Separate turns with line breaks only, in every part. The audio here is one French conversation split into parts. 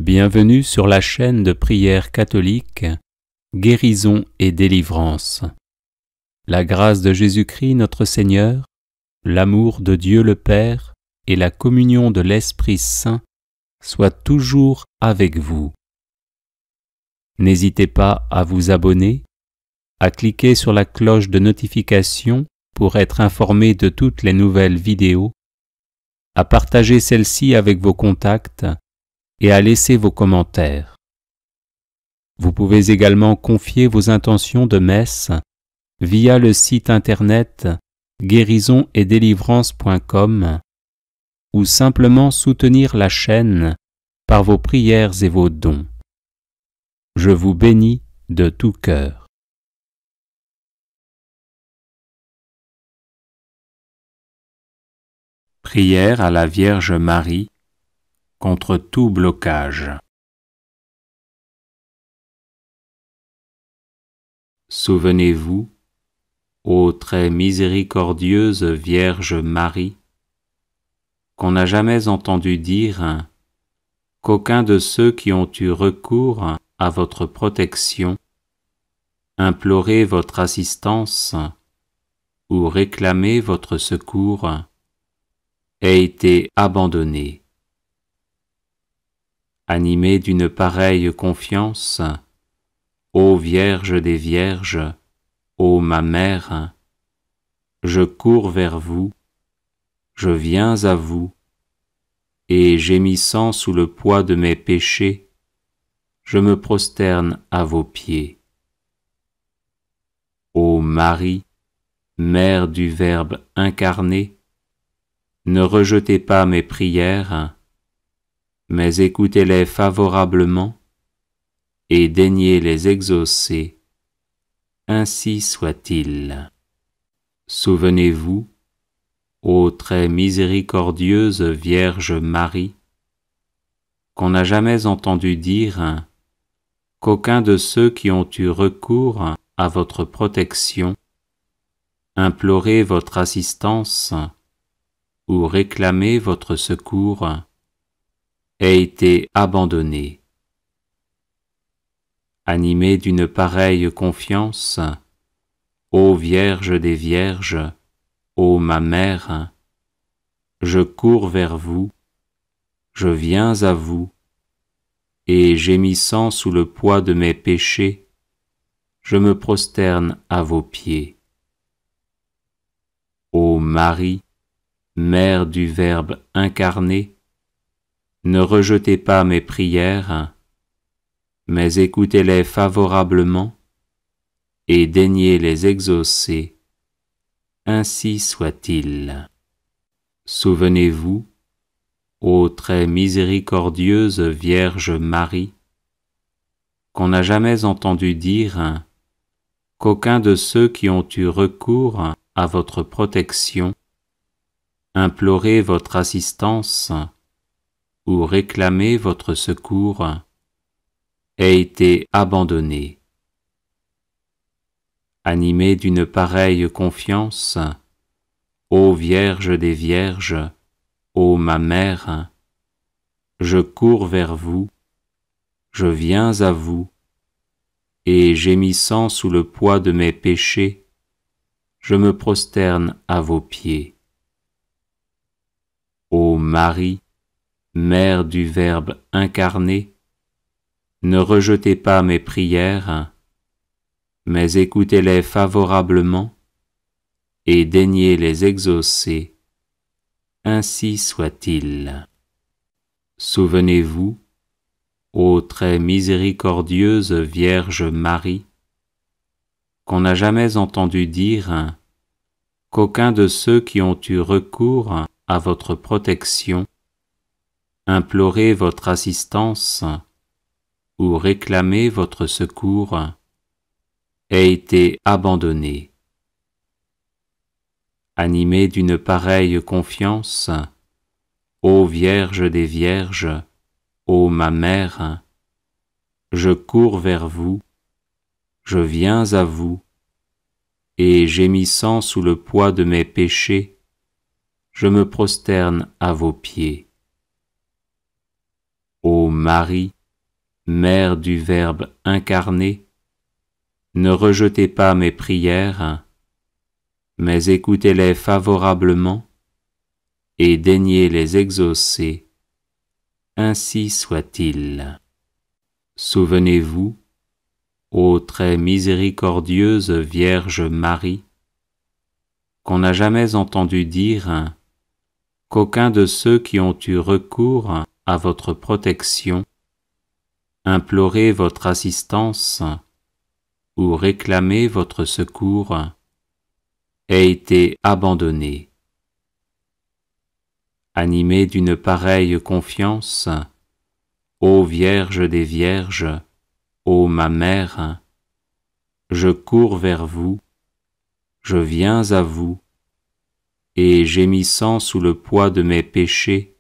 Bienvenue sur la chaîne de prière catholique Guérison et délivrance. La grâce de Jésus-Christ notre Seigneur, l'amour de Dieu le Père et la communion de l'Esprit Saint soient toujours avec vous. N'hésitez pas à vous abonner, à cliquer sur la cloche de notification pour être informé de toutes les nouvelles vidéos, à partager celle-ci avec vos contacts et à laisser vos commentaires. Vous pouvez également confier vos intentions de messe via le site internet guérisonetdélivrance.com ou simplement soutenir la chaîne par vos prières et vos dons. Je vous bénis de tout cœur. Prière à la Vierge Marie contre tout blocage. Souvenez-vous, ô très miséricordieuse Vierge Marie, qu'on n'a jamais entendu dire qu'aucun de ceux qui ont eu recours à votre protection, imploré votre assistance ou réclamé votre secours ait été abandonné. Animé d'une pareille confiance, ô Vierge des Vierges, ô ma Mère, je cours vers vous, je viens à vous, et gémissant sous le poids de mes péchés, je me prosterne à vos pieds. Ô Marie, Mère du Verbe incarné, ne rejetez pas mes prières, mais écoutez-les favorablement et daignez les exaucer, ainsi soit-il. Souvenez-vous, ô très miséricordieuse Vierge Marie, qu'on n'a jamais entendu dire qu'aucun de ceux qui ont eu recours à votre protection, imploré votre assistance ou réclamé votre secours ait été abandonné. Animé d'une pareille confiance, ô Vierge des Vierges, ô ma Mère, je cours vers vous, je viens à vous, et gémissant sous le poids de mes péchés, je me prosterne à vos pieds. Ô Marie, Mère du Verbe incarné, ne rejetez pas mes prières, mais écoutez-les favorablement et daignez les exaucer, ainsi soit-il. Souvenez-vous, ô très miséricordieuse Vierge Marie, qu'on n'a jamais entendu dire qu'aucun de ceux qui ont eu recours à votre protection, imploré votre assistance ou réclamé votre secours ait été abandonné. Animé d'une pareille confiance, ô Vierge des Vierges, ô ma Mère, je cours vers vous, je viens à vous, et gémissant sous le poids de mes péchés, je me prosterne à vos pieds. Ô Marie, Mère du Verbe incarné, ne rejetez pas mes prières, mais écoutez-les favorablement et daignez les exaucer, ainsi soit-il. Souvenez-vous, ô très miséricordieuse Vierge Marie, qu'on n'a jamais entendu dire qu'aucun de ceux qui ont eu recours à votre protection, imploré votre assistance ou réclamé votre secours ait été abandonné. Animé d'une pareille confiance, ô Vierge des Vierges, ô ma Mère, je cours vers vous, je viens à vous, et gémissant sous le poids de mes péchés, je me prosterne à vos pieds. Ô Marie, Mère du Verbe incarné, ne rejetez pas mes prières, mais écoutez-les favorablement et daignez les exaucer. Ainsi soit-il. Souvenez-vous, ô très miséricordieuse Vierge Marie, qu'on n'a jamais entendu dire qu'aucun de ceux qui ont eu recours à votre protection, imploré votre assistance ou réclamé votre secours, ait été abandonné. Animé d'une pareille confiance, ô Vierge des Vierges, ô ma Mère, je cours vers vous, je viens à vous, et gémissant sous le poids de mes péchés,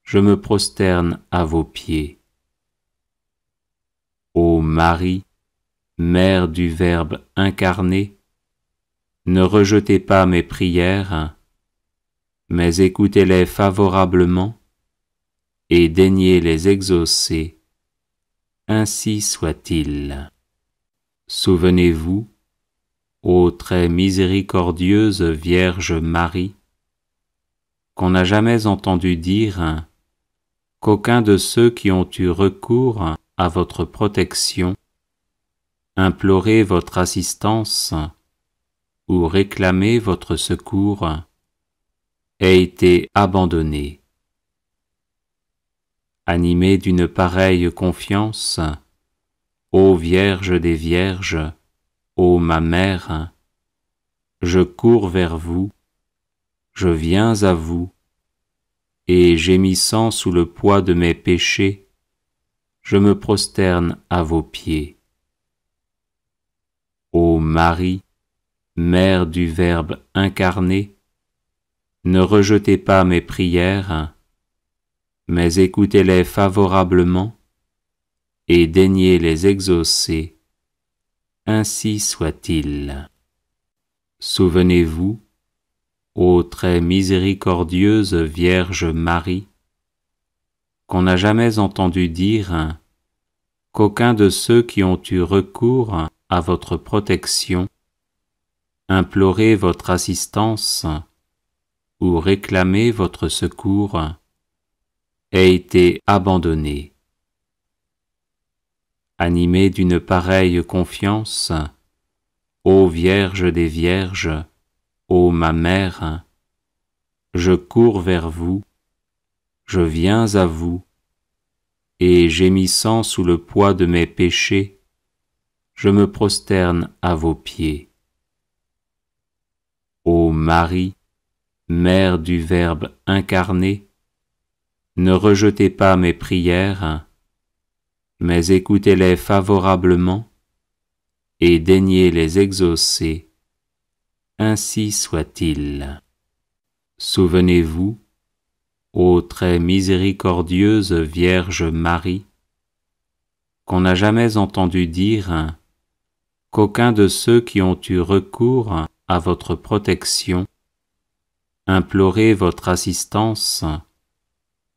je me prosterne à vos pieds. Ô Marie, Mère du Verbe incarné, ne rejetez pas mes prières, mais écoutez-les favorablement et daignez les exaucer. Ainsi soit-il. Souvenez-vous, ô très miséricordieuse Vierge Marie, qu'on n'a jamais entendu dire qu'aucun de ceux qui ont eu recours à votre protection, imploré votre assistance ou réclamé votre secours, ait été abandonné. Animé d'une pareille confiance, ô Vierge des Vierges, ô ma Mère, je cours vers vous, je viens à vous, et gémissant sous le poids de mes péchés, je me prosterne à vos pieds. Ô Marie, Mère du Verbe incarné, ne rejetez pas mes prières, mais écoutez-les favorablement et daignez les exaucer. Ainsi soit-il. Souvenez-vous, ô très miséricordieuse Vierge Marie, qu'on n'a jamais entendu dire qu'aucun de ceux qui ont eu recours à votre protection, imploré votre assistance ou réclamé votre secours, ait été abandonné. Animé d'une pareille confiance, ô Vierge des Vierges, ô ma Mère, je cours vers vous, je viens à vous, et gémissant sous le poids de mes péchés, je me prosterne à vos pieds. Ô Marie, Mère du Verbe incarné, ne rejetez pas mes prières, mais écoutez-les favorablement et daignez les exaucer. Ainsi soit-il. Souvenez-vous, ô très miséricordieuse Vierge Marie, qu'on n'a jamais entendu dire qu'aucun de ceux qui ont eu recours à votre protection, imploré votre assistance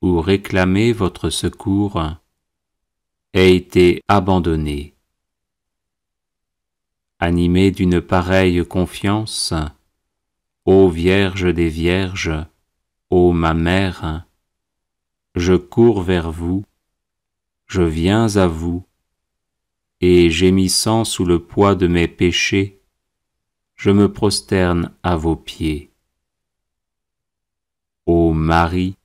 ou réclamé votre secours, ait été abandonné. Animé d'une pareille confiance, ô Vierge des Vierges, ô ma Mère, je cours vers vous, je viens à vous, et gémissant sous le poids de mes péchés, je me prosterne à vos pieds. Ô Marie,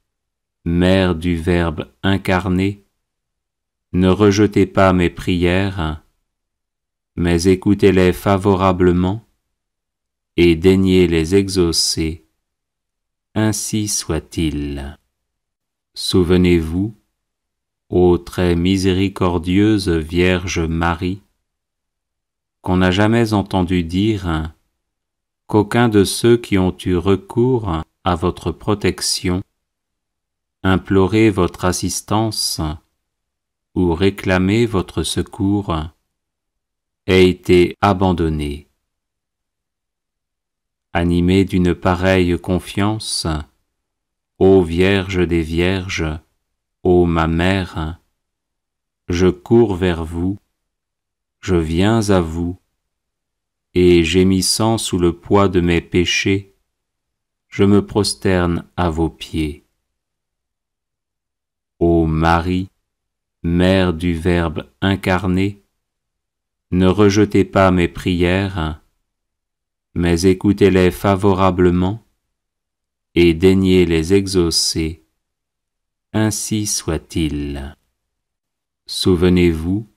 Mère du Verbe incarné, ne rejetez pas mes prières, mais écoutez-les favorablement et daignez les exaucer. Ainsi soit-il. Souvenez-vous, ô très miséricordieuse Vierge Marie, qu'on n'a jamais entendu dire qu'aucun de ceux qui ont eu recours à votre protection, imploré votre assistance ou réclamé votre secours, ait été abandonné. Animé d'une pareille confiance, ô Vierge des Vierges, ô ma mère, je cours vers vous, je viens à vous, et gémissant sous le poids de mes péchés, je me prosterne à vos pieds. Ô Marie, Mère du Verbe incarné, ne rejetez pas mes prières, mais écoutez-les favorablement et daignez les exaucer. Ainsi soit-il. Souvenez-vous,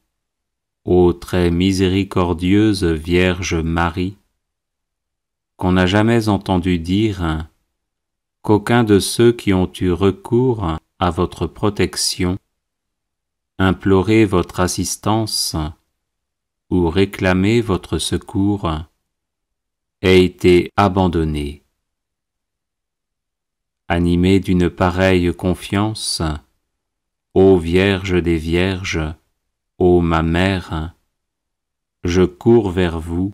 ô très miséricordieuse Vierge Marie, qu'on n'a jamais entendu dire qu'aucun de ceux qui ont eu recours à votre protection, imploré votre assistance ou réclamé votre secours, ait été abandonné. Animé d'une pareille confiance, ô Vierge des Vierges, ô ma Mère, je cours vers vous,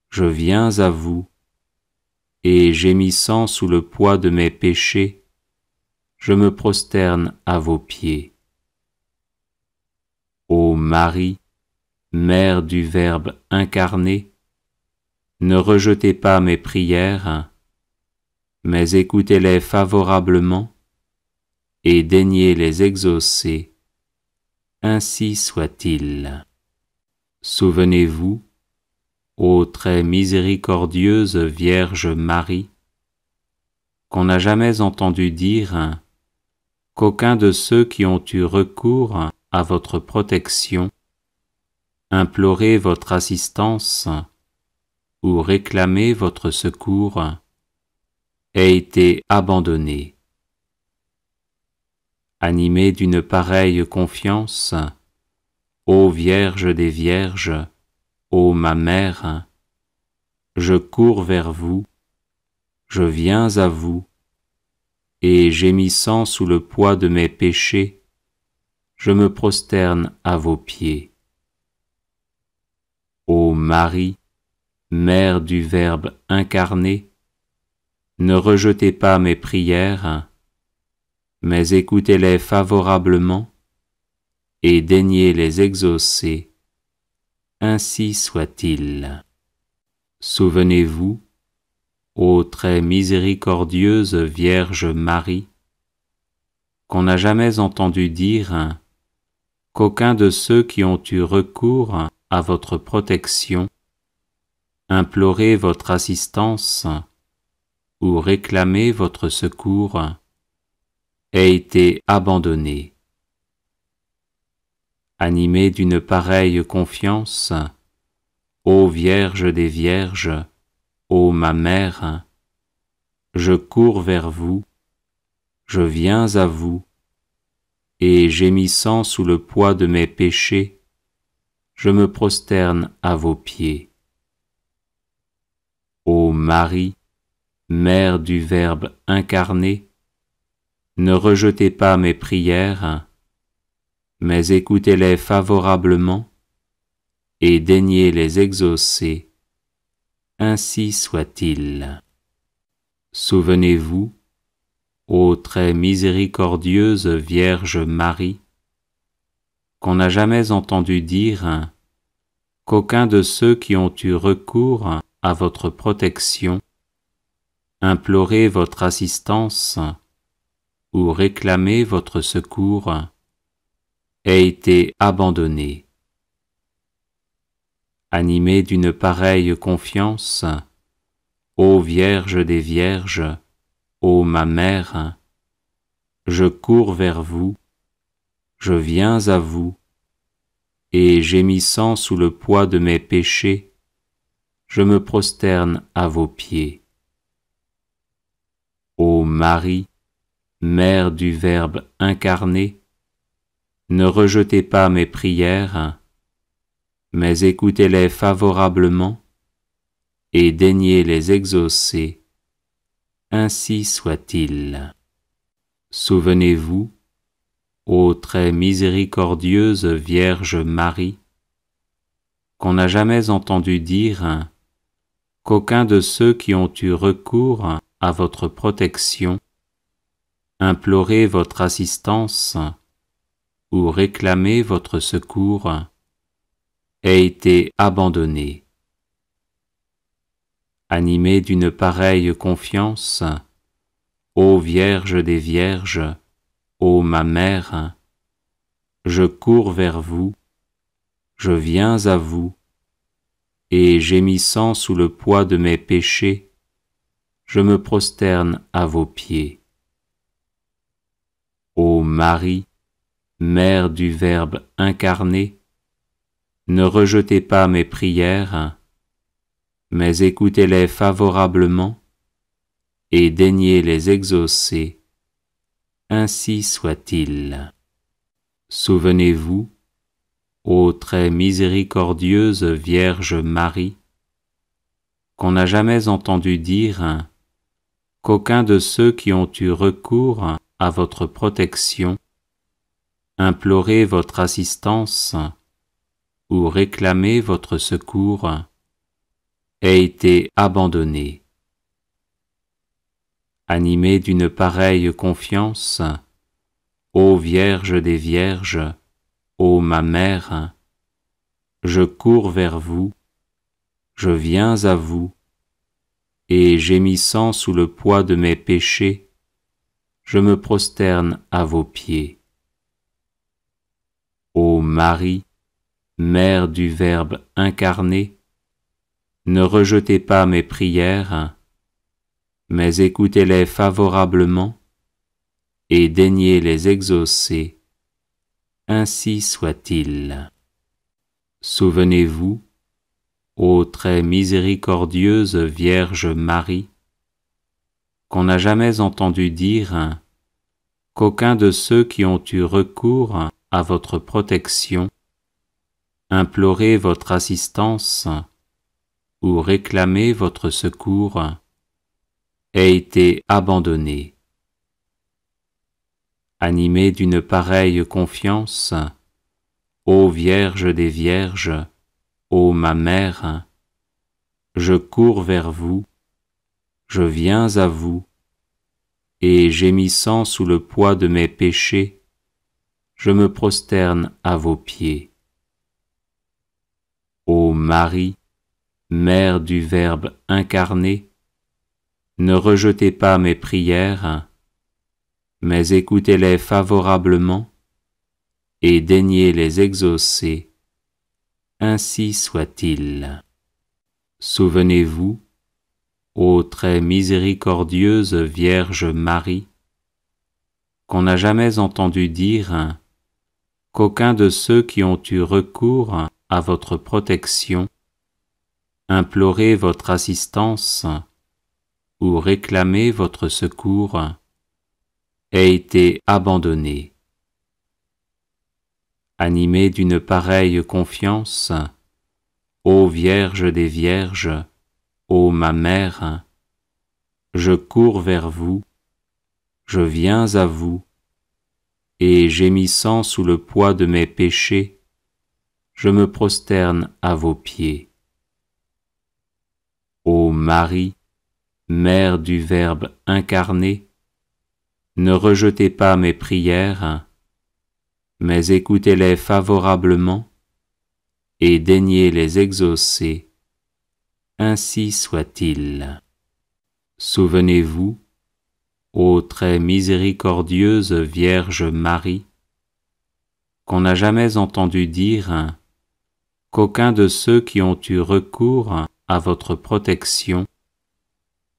je viens à vous, et gémissant sous le poids de mes péchés, je me prosterne à vos pieds. Ô Marie, Mère du Verbe incarné, ne rejetez pas mes prières, mais écoutez-les favorablement et daignez les exaucer. Ainsi soit-il. Souvenez-vous, ô très miséricordieuse Vierge Marie, qu'on n'a jamais entendu dire qu'aucun de ceux qui ont eu recours à votre protection, imploré votre assistance ou réclamé votre secours, ait été abandonné. Animé d'une pareille confiance, ô Vierge des Vierges, ô ma Mère, je cours vers vous, je viens à vous, et gémissant sous le poids de mes péchés, je me prosterne à vos pieds. Ô Marie, Mère du Verbe incarné, ne rejetez pas mes prières, mais écoutez-les favorablement et daignez les exaucer. Ainsi soit-il. Souvenez-vous, ô très miséricordieuse Vierge Marie, qu'on n'a jamais entendu dire qu'aucun de ceux qui ont eu recours à votre protection, imploré votre assistance ou réclamé votre secours, ait été abandonné. Animé d'une pareille confiance, ô Vierge des Vierges, ô ma Mère, je cours vers vous, je viens à vous, et gémissant sous le poids de mes péchés, je me prosterne à vos pieds. Ô Marie, Mère du Verbe incarné, ne rejetez pas mes prières, mais écoutez-les favorablement et daignez les exaucer. Ainsi soit-il. Souvenez-vous, ô très miséricordieuse Vierge Marie, qu'on n'a jamais entendu dire qu'aucun de ceux qui ont eu recours à votre protection, imploré votre assistance ou réclamé votre secours, ait été abandonné. Animé d'une pareille confiance, ô Vierge des Vierges, ô ma Mère, je cours vers vous, je viens à vous, et gémissant sous le poids de mes péchés, je me prosterne à vos pieds. Ô Marie, Mère du Verbe incarné, ne rejetez pas mes prières, mais écoutez-les favorablement et daignez les exaucer. Ainsi soit-il. Souvenez-vous, ô très miséricordieuse Vierge Marie, qu'on n'a jamais entendu dire qu'aucun de ceux qui ont eu recours à votre protection, implorer votre assistance ou réclamer votre secours ait été abandonné. Animé d'une pareille confiance, ô Vierge des Vierges, ô ma Mère, je cours vers vous, je viens à vous, et gémissant sous le poids de mes péchés, je me prosterne à vos pieds. Ô Marie, Mère du Verbe incarné, ne rejetez pas mes prières, mais écoutez-les favorablement et daignez les exaucer. Ainsi soit-il. Souvenez-vous, ô très miséricordieuse Vierge Marie, qu'on n'a jamais entendu dire qu'aucun de ceux qui ont eu recours à votre protection, imploré votre assistance ou réclamé votre secours ait été abandonné. Animé d'une pareille confiance, ô Vierge des Vierges, ô ma Mère, je cours vers vous, je viens à vous, et gémissant sous le poids de mes péchés, je me prosterne à vos pieds. Ô Marie, Mère du Verbe incarné, ne rejetez pas mes prières, mais écoutez-les favorablement et daignez les exaucer. Ainsi soit-il. Souvenez-vous, ô très miséricordieuse Vierge Marie, qu'on n'a jamais entendu dire qu'aucun de ceux qui ont eu recours à votre protection, imploré votre assistance ou réclamé votre secours ait été abandonné. Animé d'une pareille confiance, ô Vierge des Vierges, ô ma Mère, je cours vers vous, je viens à vous, et gémissant sous le poids de mes péchés, je me prosterne à vos pieds. Ô Marie, Mère du Verbe incarné, ne rejetez pas mes prières, mais écoutez-les favorablement et daignez les exaucer. Ainsi soit-il. Souvenez-vous, ô très miséricordieuse Vierge Marie, qu'on n'a jamais entendu dire qu'aucun de ceux qui ont eu recours à votre protection, imploré votre assistance ou réclamé votre secours ait été abandonné. Animé d'une pareille confiance, ô Vierge des Vierges, ô ma Mère, je cours vers vous, je viens à vous, et gémissant sous le poids de mes péchés, je me prosterne à vos pieds. Ô Marie, Mère du Verbe incarné, ne rejetez pas mes prières, mais écoutez-les favorablement et daignez les exaucer. Ainsi soit-il. Souvenez-vous, ô très miséricordieuse Vierge Marie, qu'on n'a jamais entendu dire qu'aucun de ceux qui ont eu recours à votre protection,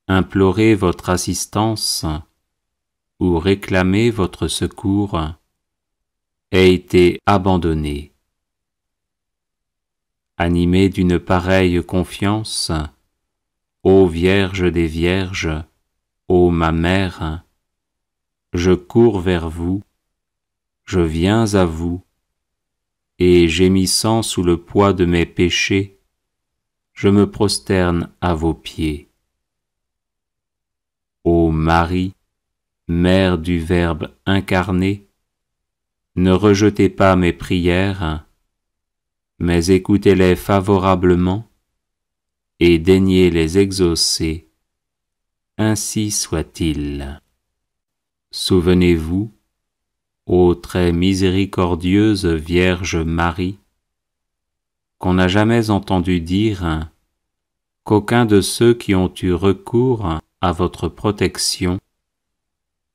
imploré votre assistance ou réclamé votre secours ait été abandonné. Animé d'une pareille confiance, ô Vierge des Vierges, ô ma Mère, je cours vers vous, je viens à vous, et gémissant sous le poids de mes péchés, je me prosterne à vos pieds. Ô Marie, Mère du Verbe incarné, ne rejetez pas mes prières, mais écoutez-les favorablement et daignez les exaucer. Ainsi soit-il. Souvenez-vous, ô très miséricordieuse Vierge Marie, qu'on n'a jamais entendu dire qu'aucun de ceux qui ont eu recours à votre protection,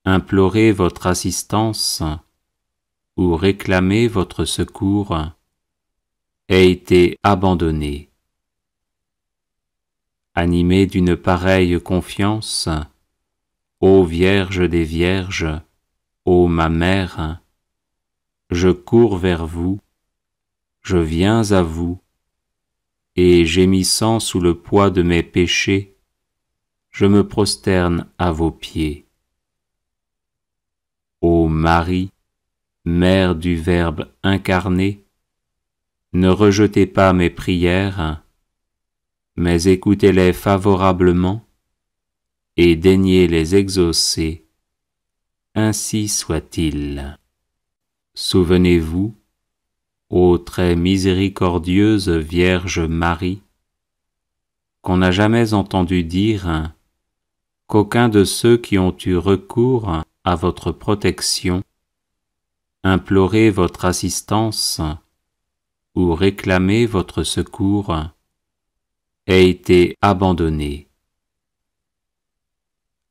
imploré votre assistance ou réclamé votre secours, ait été abandonné. Animé d'une pareille confiance, ô Vierge des Vierges, ô ma Mère, je cours vers vous, je viens à vous, et gémissant sous le poids de mes péchés, je me prosterne à vos pieds. Ô Marie, Mère du Verbe incarné, ne rejetez pas mes prières, mais écoutez-les favorablement et daignez les exaucer, ainsi soit-il. Souvenez-vous, ô très miséricordieuse Vierge Marie, qu'on n'a jamais entendu dire qu'aucun de ceux qui ont eu recours à votre protection, imploré votre assistance ou réclamé votre secours, ait été abandonné.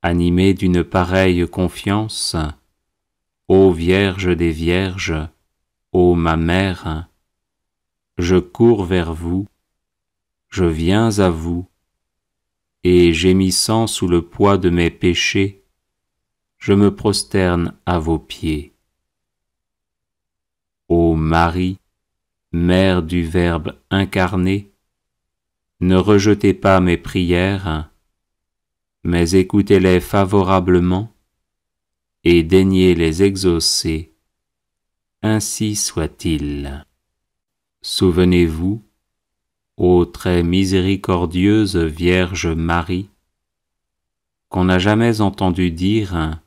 Animé d'une pareille confiance, ô Vierge des Vierges, ô ma Mère, je cours vers vous, je viens à vous, et gémissant sous le poids de mes péchés, je me prosterne à vos pieds. Ô Marie, Mère du Verbe incarné, ne rejetez pas mes prières, mais écoutez-les favorablement et daignez les exaucer, ainsi soit-il. Souvenez-vous, ô très miséricordieuse Vierge Marie, qu'on n'a jamais entendu dire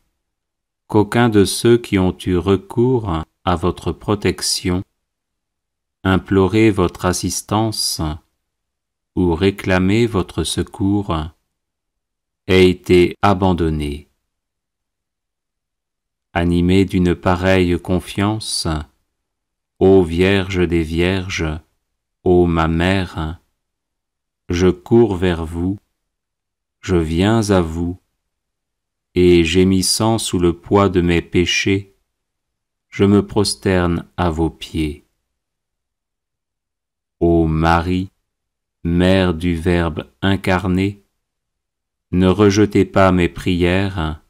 qu'aucun de ceux qui ont eu recours à votre protection, imploré votre assistance ou réclamé votre secours, ait été abandonné. Animé d'une pareille confiance, ô Vierge des Vierges, ô ma Mère, je cours vers vous, je viens à vous, et gémissant sous le poids de mes péchés, je me prosterne à vos pieds. Ô Marie, Mère du Verbe incarné, ne rejetez pas mes prières,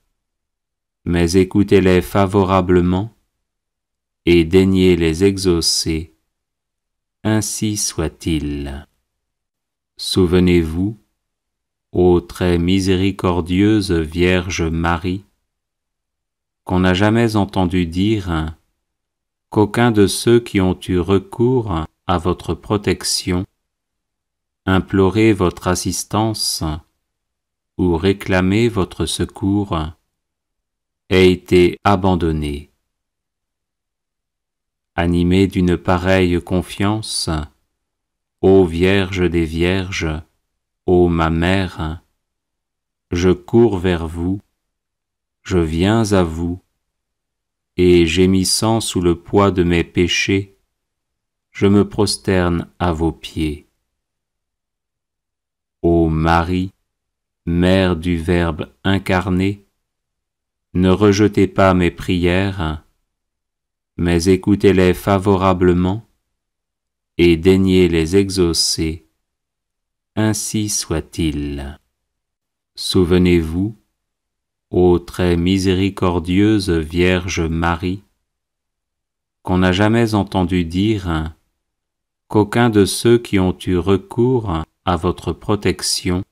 mais écoutez-les favorablement et daignez les exaucer, ainsi soit-il. Souvenez-vous, ô très miséricordieuse Vierge Marie, qu'on n'a jamais entendu dire qu'aucun de ceux qui ont eu recours à votre protection, imploré votre assistance ou réclamé votre secours, ait été abandonné. Animé d'une pareille confiance, ô Vierge des Vierges, ô ma Mère, je cours vers vous, je viens à vous, et gémissant sous le poids de mes péchés, je me prosterne à vos pieds. Ô Marie, Mère du Verbe incarné, ne rejetez pas mes prières, mais écoutez-les favorablement et daignez les exaucer, ainsi soit-il. Souvenez-vous, ô très miséricordieuse Vierge Marie, qu'on n'a jamais entendu dire qu'aucun de ceux qui ont eu recours à votre protection,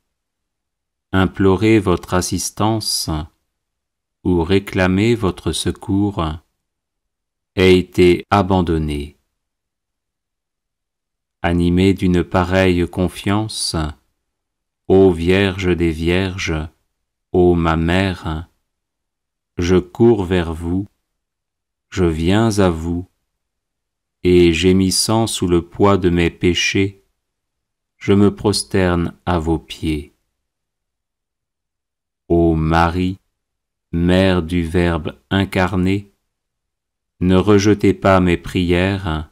imploré votre assistance ou réclamé votre secours, ait été abandonné. Animé d'une pareille confiance, ô Vierge des Vierges, ô ma Mère, je cours vers vous, je viens à vous, et gémissant sous le poids de mes péchés, je me prosterne à vos pieds. Ô Marie, Mère du Verbe incarné, ne rejetez pas mes prières,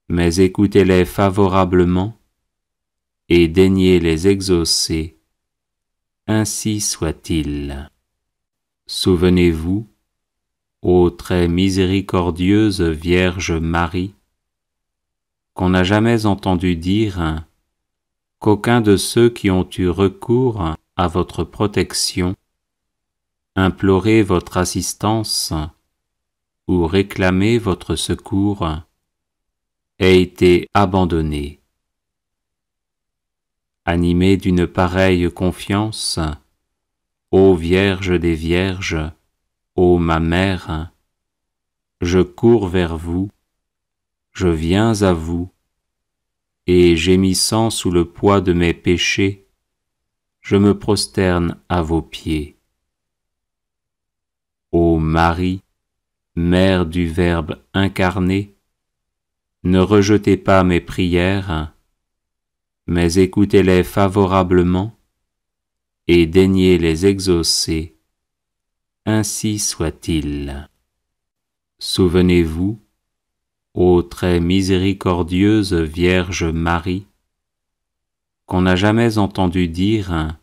mais écoutez-les favorablement et daignez les exaucer. Ainsi soit-il. Souvenez-vous, ô très miséricordieuse Vierge Marie, qu'on n'a jamais entendu dire qu'aucun de ceux qui ont eu recours à votre protection, imploré votre assistance ou réclamé votre secours, ait été abandonné. Animé d'une pareille confiance, ô Vierge des Vierges, ô ma Mère, je cours vers vous, je viens à vous, et gémissant sous le poids de mes péchés, je me prosterne à vos pieds. Ô Marie, Mère du Verbe incarné, ne rejetez pas mes prières, mais écoutez-les favorablement et daignez les exaucer. Ainsi soit-il. Souvenez-vous, ô très miséricordieuse Vierge Marie, qu'on n'a jamais entendu dire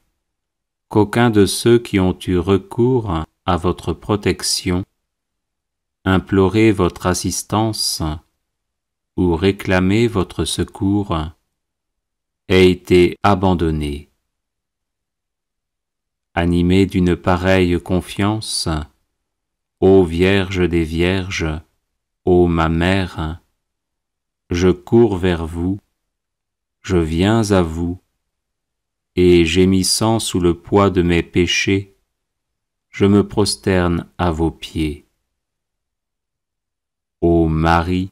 qu'aucun de ceux qui ont eu recours à votre protection, imploré votre assistance ou réclamé votre secours, ait été abandonné. Animé d'une pareille confiance, ô Vierge des Vierges, ô ma Mère, je cours vers vous, je viens à vous, et gémissant sous le poids de mes péchés, je me prosterne à vos pieds. Ô Marie,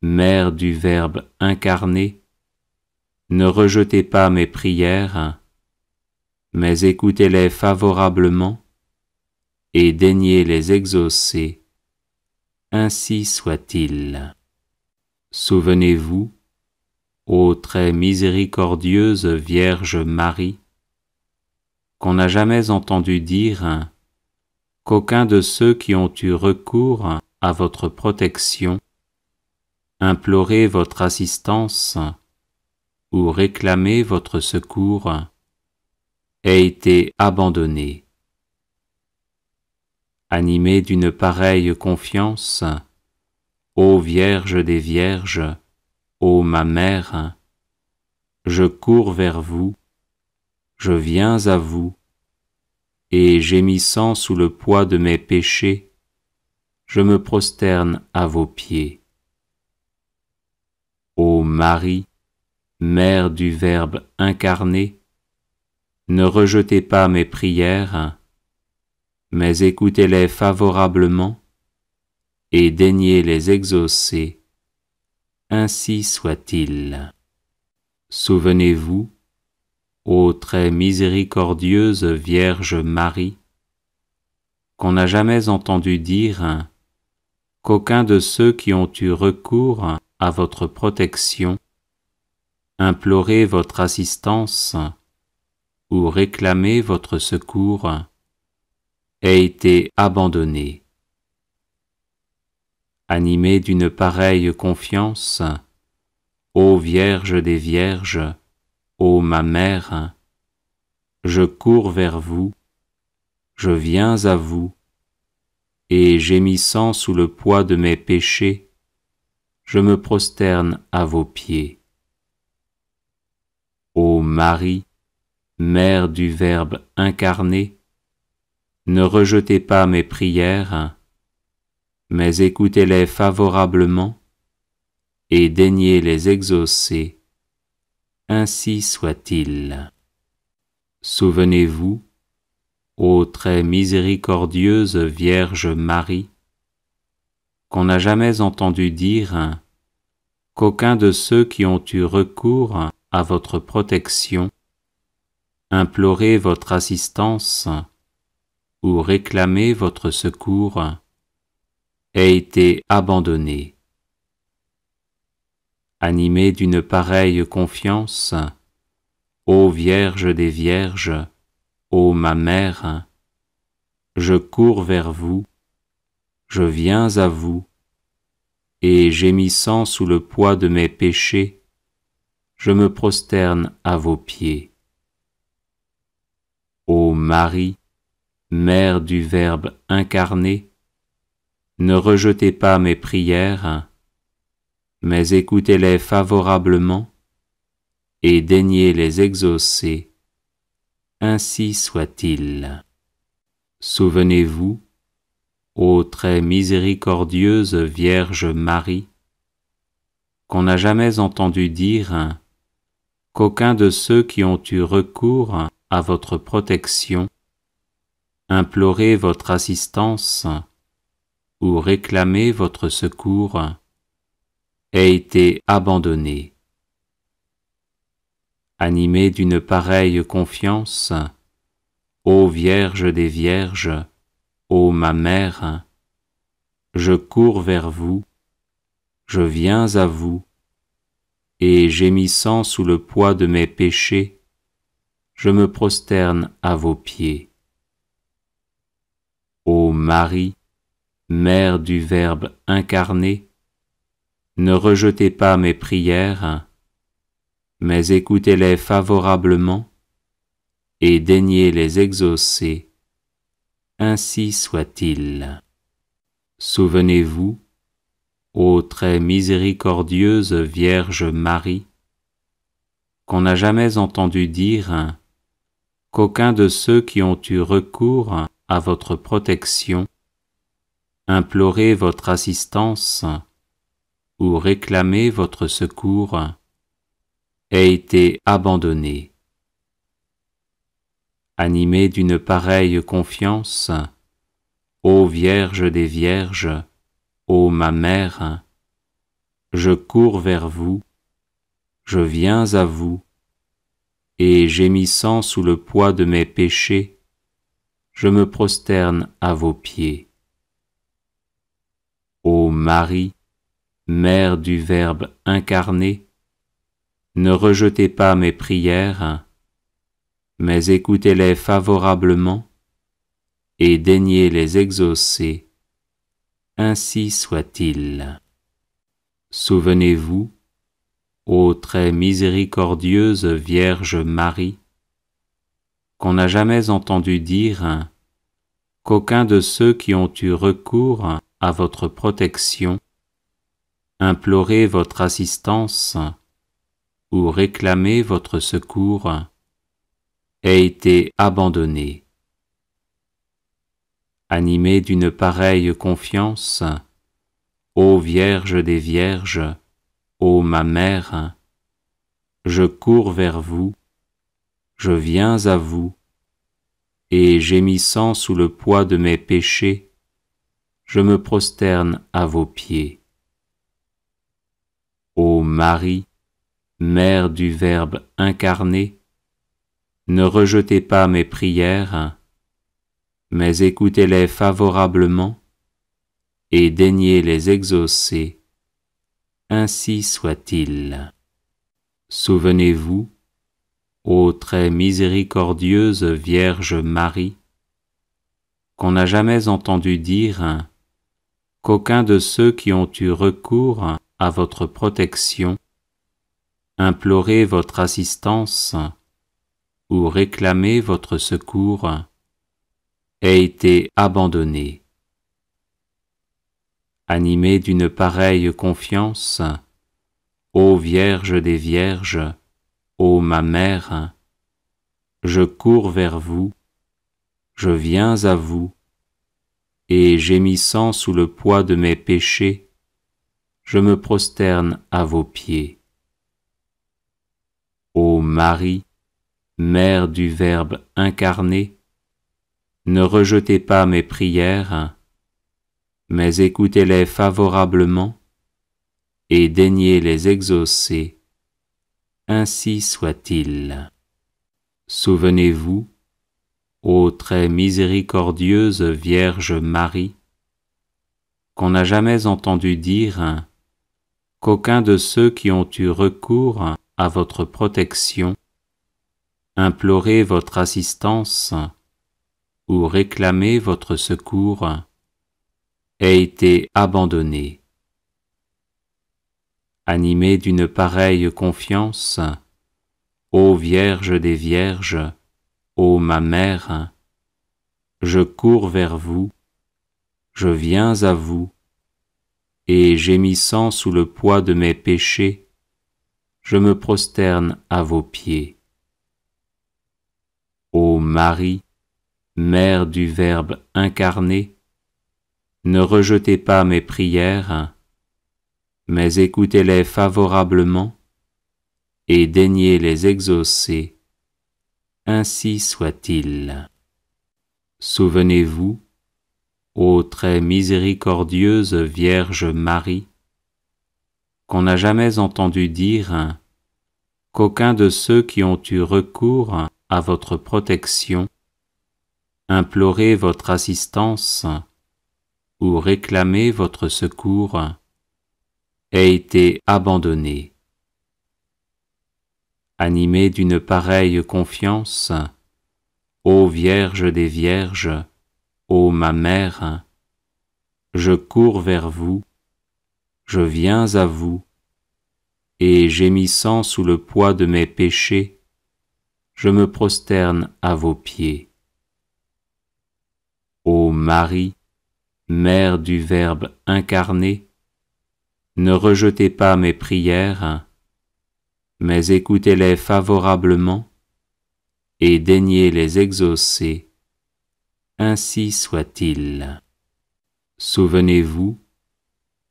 Mère du Verbe incarné, ne rejetez pas mes prières, mais écoutez-les favorablement et daignez les exaucer. Ainsi soit-il. Souvenez-vous, ô très miséricordieuse Vierge Marie, qu'on n'a jamais entendu dire qu'aucun de ceux qui ont eu recours à votre protection, imploré votre assistance ou réclamé votre secours, ait été abandonné. Animé d'une pareille confiance, ô Vierge des Vierges, ô ma Mère, je cours vers vous, je viens à vous, et gémissant sous le poids de mes péchés, je me prosterne à vos pieds. Ô Marie, Mère du Verbe incarné, ne rejetez pas mes prières, mais écoutez-les favorablement et daignez les exaucer. Ainsi soit-il. Souvenez-vous, ô très miséricordieuse Vierge Marie, qu'on n'a jamais entendu dire qu'aucun de ceux qui ont eu recours à votre protection, imploré votre assistance ou réclamé votre secours, ait été abandonné. Animé d'une pareille confiance, ô Vierge des Vierges, ô ma Mère, je cours vers vous, je viens à vous, et gémissant sous le poids de mes péchés, je me prosterne à vos pieds. Ô Marie, Mère du Verbe incarné, ne rejetez pas mes prières, mais écoutez-les favorablement et daignez les exaucer. Ainsi soit-il. Souvenez-vous, ô très miséricordieuse Vierge Marie, qu'on n'a jamais entendu dire qu'aucun de ceux qui ont eu recours à votre protection, imploré votre assistance ou réclamé votre secours, ait été abandonné. Animé d'une pareille confiance, ô Vierge des Vierges, ô ma Mère, je cours vers vous, je viens à vous, et gémissant sous le poids de mes péchés, je me prosterne à vos pieds. Ô Marie, Mère du Verbe incarné, ne rejetez pas mes prières, mais écoutez-les favorablement et daignez les exaucer. Ainsi soit-il. Souvenez-vous, ô très miséricordieuse Vierge Marie, qu'on n'a jamais entendu dire qu'aucun de ceux qui ont eu recours à votre protection, imploré votre assistance ou réclamé votre secours, ait été abandonné. Animé d'une pareille confiance, ô Vierge des Vierges, ô ma Mère, je cours vers vous, je viens à vous, et gémissant sous le poids de mes péchés, je me prosterne à vos pieds. Ô Marie, Mère du Verbe incarné, ne rejetez pas mes prières, mais écoutez-les favorablement et daignez les exaucer. Ainsi soit-il. Souvenez-vous, ô très miséricordieuse Vierge Marie, qu'on n'a jamais entendu dire qu'aucun de ceux qui ont eu recours à votre protection, imploré votre assistance ou réclamé votre secours, ait été abandonné. Animé d'une pareille confiance, ô Vierge des Vierges, ô ma Mère, je cours vers vous, je viens à vous, et gémissant sous le poids de mes péchés, je me prosterne à vos pieds. Ô Marie, Mère du Verbe incarné, ne rejetez pas mes prières, mais écoutez-les favorablement et daignez les exaucer. Ainsi soit-il. Souvenez-vous, ô très miséricordieuse Vierge Marie, qu'on n'a jamais entendu dire qu'aucun de ceux qui ont eu recours à votre protection, imploré votre assistance ou réclamé votre secours, ait été abandonné. Animé d'une pareille confiance, ô Vierge des Vierges, ô ma Mère, je cours vers vous, je viens à vous, et gémissant sous le poids de mes péchés, je me prosterne à vos pieds. Ô Marie, Mère du Verbe incarné, ne rejetez pas mes prières, mais écoutez-les favorablement et daignez les exaucer. Ainsi soit-il. Souvenez-vous, ô très miséricordieuse Vierge Marie, qu'on n'a jamais entendu dire qu'aucun de ceux qui ont eu recours à votre protection, imploré votre assistance ou réclamé votre secours, ait été abandonné. Animé d'une pareille confiance, ô Vierge des Vierges, ô ma Mère, je cours vers vous, je viens à vous, et gémissant sous le poids de mes péchés, je me prosterne à vos pieds. Ô Marie, Mère du Verbe incarné, ne rejetez pas mes prières, mais écoutez-les favorablement et daignez les exaucer. Ainsi soit-il. Souvenez-vous, ô très miséricordieuse Vierge Marie, qu'on n'a jamais entendu dire qu'aucun de ceux qui ont eu recours à votre protection, imploré votre assistance ou réclamer votre secours ait été abandonné. Animé d'une pareille confiance, ô Vierge des Vierges, ô ma Mère, je cours vers vous, je viens à vous, et gémissant sous le poids de mes péchés, je me prosterne à vos pieds. Ô Marie, Mère du Verbe incarné, ne rejetez pas mes prières, mais écoutez-les favorablement et daignez les exaucer. Ainsi soit-il. Souvenez-vous, ô très miséricordieuse Vierge Marie, qu'on n'a jamais entendu dire qu'aucun de ceux qui ont eu recours à votre protection, imploré votre assistance ou réclamé votre secours ait été abandonné. Animé d'une pareille confiance, ô Vierge des Vierges, ô ma Mère, je cours vers vous, je viens à vous, et gémissant sous le poids de mes péchés, je me prosterne à vos pieds. Ô Marie, Mère du Verbe incarné, ne rejetez pas mes prières, mais écoutez-les favorablement et daignez les exaucer. Ainsi soit-il. Souvenez-vous,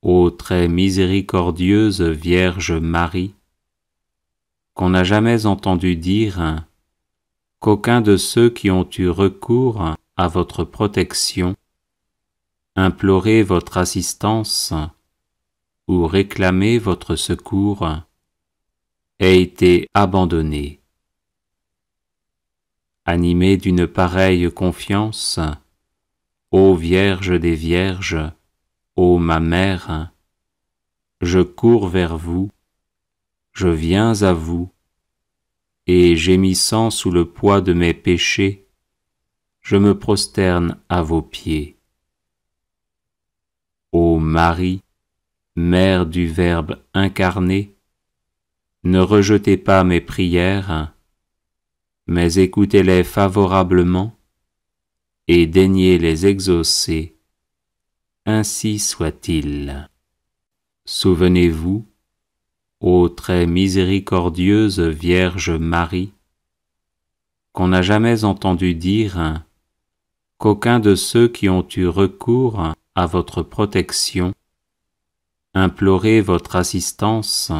ô très miséricordieuse Vierge Marie, qu'on n'a jamais entendu dire qu'aucun de ceux qui ont eu recours à votre protection, imploré votre assistance ou réclamé votre secours ait été abandonné. Animé d'une pareille confiance, ô Vierge des Vierges, ô ma Mère, je cours vers vous, je viens à vous, et gémissant sous le poids de mes péchés, je me prosterne à vos pieds. Ô Marie, Mère du Verbe incarné, ne rejetez pas mes prières, mais écoutez-les favorablement et daignez les exaucer. Ainsi soit-il. Souvenez-vous, ô très miséricordieuse Vierge Marie, qu'on n'a jamais entendu dire qu'aucun de ceux qui ont eu recours à votre protection, imploré votre assistance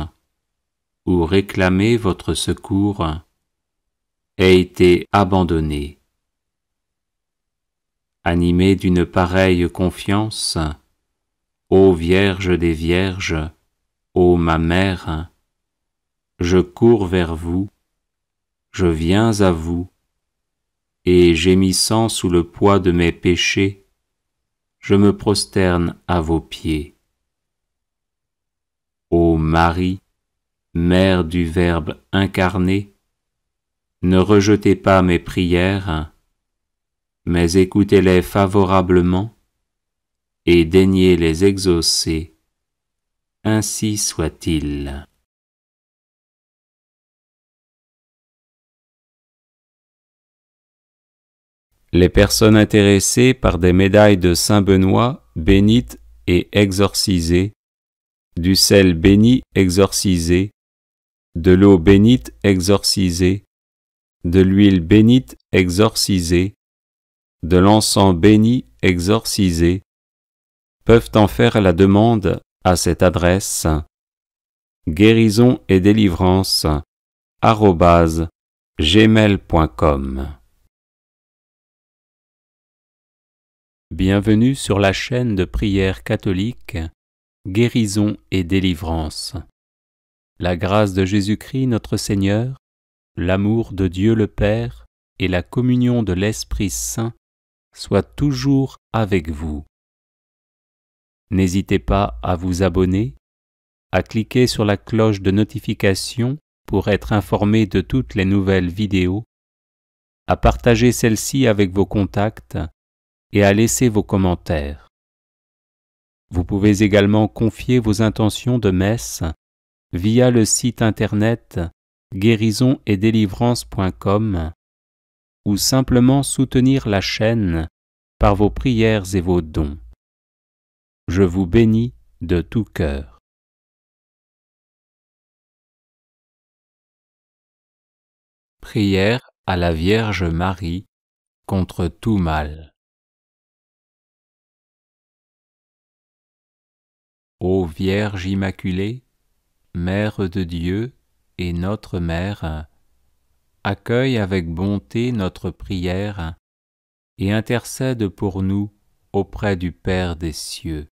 ou réclamé votre secours ait été abandonné. Animé d'une pareille confiance, ô Vierge des Vierges, ô ma Mère, je cours vers vous, je viens à vous, et gémissant sous le poids de mes péchés, je me prosterne à vos pieds. Ô Marie, Mère du Verbe incarné, ne rejetez pas mes prières, mais écoutez-les favorablement et daignez les exaucer. Ainsi soit-il. Les personnes intéressées par des médailles de Saint Benoît bénites et exorcisées, du sel béni exorcisé, de l'eau bénite exorcisée, de l'huile bénite exorcisée, de l'encens béni exorcisé, peuvent en faire la demande à cette adresse guérison et délivrance @gmail.com. Bienvenue sur la chaîne de prière catholique Guérison et délivrance. La grâce de Jésus-Christ notre Seigneur, l'amour de Dieu le Père et la communion de l'Esprit Saint soient toujours avec vous. N'hésitez pas à vous abonner, à cliquer sur la cloche de notification pour être informé de toutes les nouvelles vidéos à partager celle-ci avec vos contacts et à laisser vos commentaires. Vous pouvez également confier vos intentions de messe via le site internet guérisonetdélivrance.com ou simplement soutenir la chaîne par vos prières et vos dons. Je vous bénis de tout cœur. Prière à la Vierge Marie contre tout mal. Ô Vierge Immaculée, Mère de Dieu et notre Mère, accueille avec bonté notre prière et intercède pour nous auprès du Père des cieux.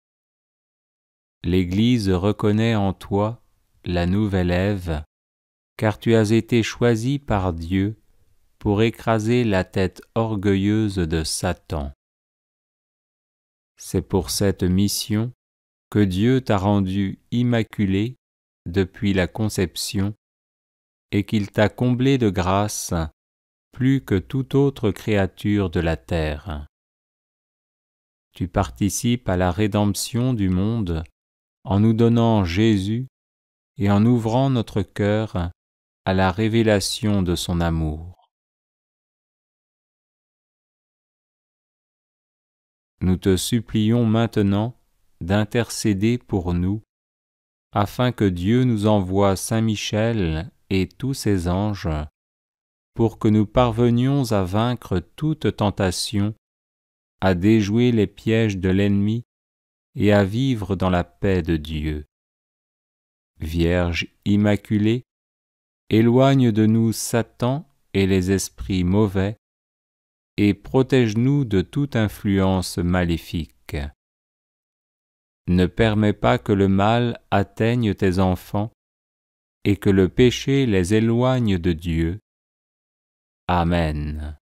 L'Église reconnaît en toi la nouvelle Ève, car tu as été choisie par Dieu pour écraser la tête orgueilleuse de Satan. C'est pour cette mission que Dieu t'a rendue immaculée depuis la conception et qu'il t'a comblée de grâce plus que toute autre créature de la terre. Tu participes à la rédemption du monde en nous donnant Jésus et en ouvrant notre cœur à la révélation de son amour. Nous te supplions maintenant d'intercéder pour nous, afin que Dieu nous envoie Saint Michel et tous ses anges, pour que nous parvenions à vaincre toute tentation, à déjouer les pièges de l'ennemi et à vivre dans la paix de Dieu. Vierge Immaculée, éloigne de nous Satan et les esprits mauvais, et protège-nous de toute influence maléfique. Ne permets pas que le mal atteigne tes enfants et que le péché les éloigne de Dieu. Amen.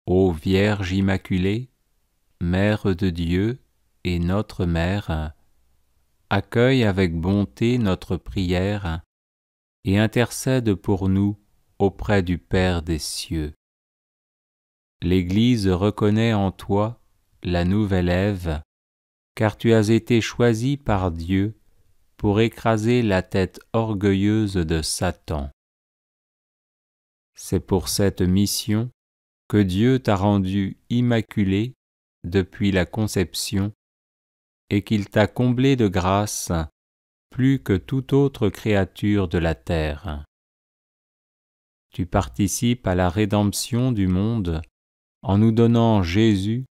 Ô Vierge Immaculée, Mère de Dieu et notre Mère, accueille avec bonté notre prière et intercède pour nous auprès du Père des cieux. L'Église reconnaît en toi la nouvelle Ève, car tu as été choisie par Dieu pour écraser la tête orgueilleuse de Satan. C'est pour cette mission que Dieu t'a rendue immaculée depuis la conception et qu'il t'a comblée de grâce plus que toute autre créature de la terre. Tu participes à la rédemption du monde en nous donnant Jésus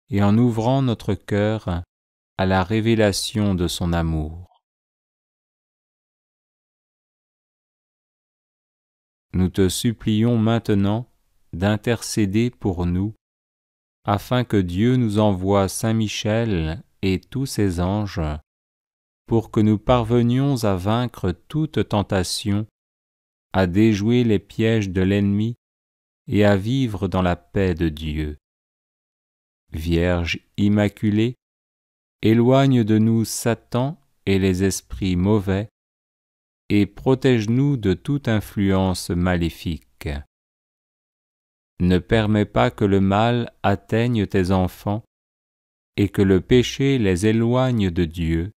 et en ouvrant notre cœur à la révélation de son amour. Nous te supplions maintenant d'intercéder pour nous, afin que Dieu nous envoie Saint Michel et tous ses anges, pour que nous parvenions à vaincre toute tentation, à déjouer les pièges de l'ennemi et à vivre dans la paix de Dieu. Vierge Immaculée, éloigne de nous Satan et les esprits mauvais, et protège-nous de toute influence maléfique. Ne permets pas que le mal atteigne tes enfants et que le péché les éloigne de Dieu.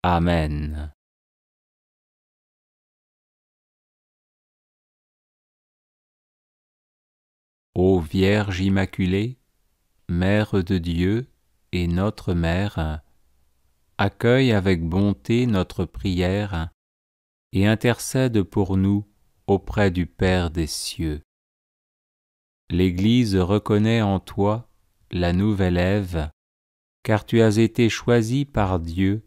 Amen. Ô Vierge Immaculée, Mère de Dieu et notre Mère, accueille avec bonté notre prière et intercède pour nous auprès du Père des cieux. L'Église reconnaît en toi la nouvelle Ève, car tu as été choisie par Dieu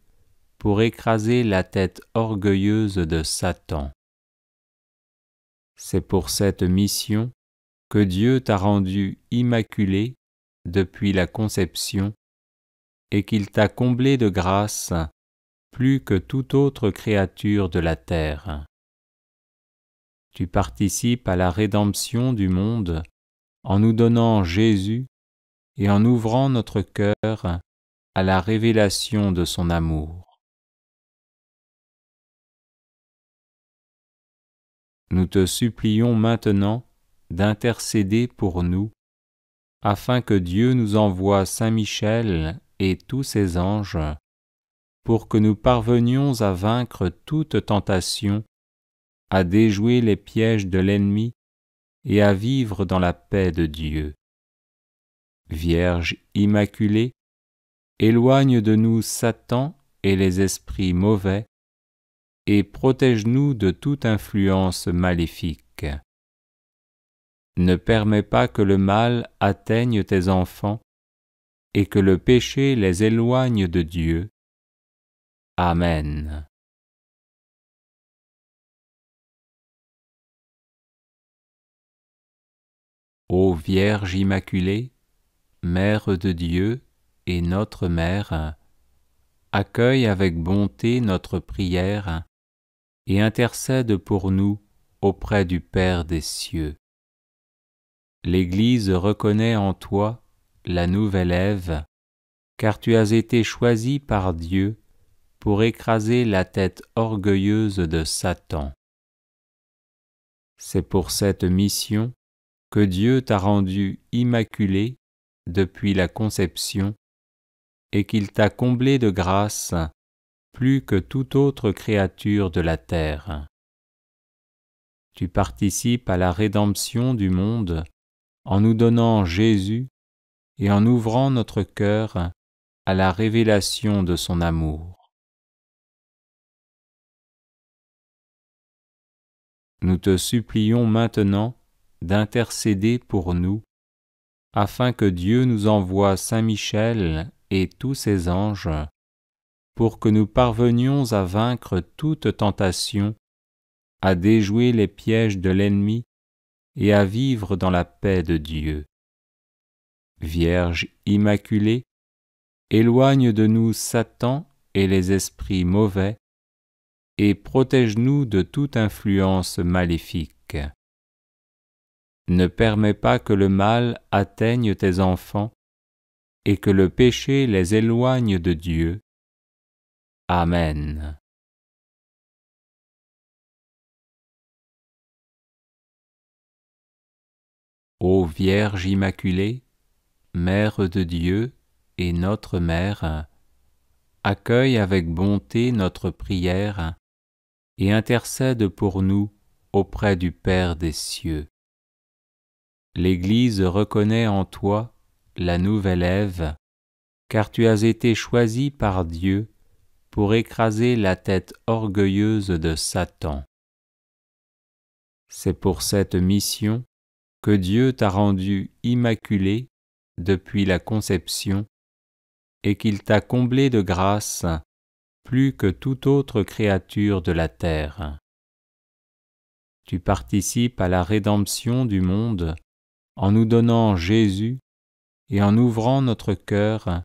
pour écraser la tête orgueilleuse de Satan. C'est pour cette mission que Dieu t'a rendue immaculée depuis la conception et qu'il t'a comblée de grâce plus que toute autre créature de la terre. Tu participes à la rédemption du monde en nous donnant Jésus et en ouvrant notre cœur à la révélation de son amour. Nous te supplions maintenant d'intercéder pour nous, afin que Dieu nous envoie Saint Michel et tous ses anges, pour que nous parvenions à vaincre toute tentation, à déjouer les pièges de l'ennemi et à vivre dans la paix de Dieu. Vierge immaculée, éloigne de nous Satan et les esprits mauvais, et protège-nous de toute influence maléfique. Ne permets pas que le mal atteigne tes enfants, et que le péché les éloigne de Dieu. Amen. Ô Vierge immaculée, Mère de Dieu et notre Mère, accueille avec bonté notre prière et intercède pour nous auprès du Père des cieux. L'Église reconnaît en toi la nouvelle Ève, car tu as été choisie par Dieu pour écraser la tête orgueilleuse de Satan. C'est pour cette mission que Dieu t'a rendue immaculée depuis la conception et qu'il t'a comblée de grâce plus que toute autre créature de la terre. Tu participes à la rédemption du monde en nous donnant Jésus et en ouvrant notre cœur à la révélation de son amour. Nous te supplions maintenant d'intercéder pour nous, afin que Dieu nous envoie Saint Michel et tous ses anges, pour que nous parvenions à vaincre toute tentation, à déjouer les pièges de l'ennemi et à vivre dans la paix de Dieu. Vierge immaculée, éloigne de nous Satan et les esprits mauvais, et protège-nous de toute influence maléfique. Ne permets pas que le mal atteigne tes enfants, et que le péché les éloigne de Dieu. Amen. Ô Vierge immaculée, Mère de Dieu et notre Mère, accueille avec bonté notre prière et intercède pour nous auprès du Père des cieux. L'Église reconnaît en toi la nouvelle Ève, car tu as été choisie par Dieu pour écraser la tête orgueilleuse de Satan. C'est pour cette mission que Dieu t'a rendue immaculée depuis la conception et qu'il t'a comblée de grâce plus que toute autre créature de la terre. Tu participes à la rédemption du monde en nous donnant Jésus et en ouvrant notre cœur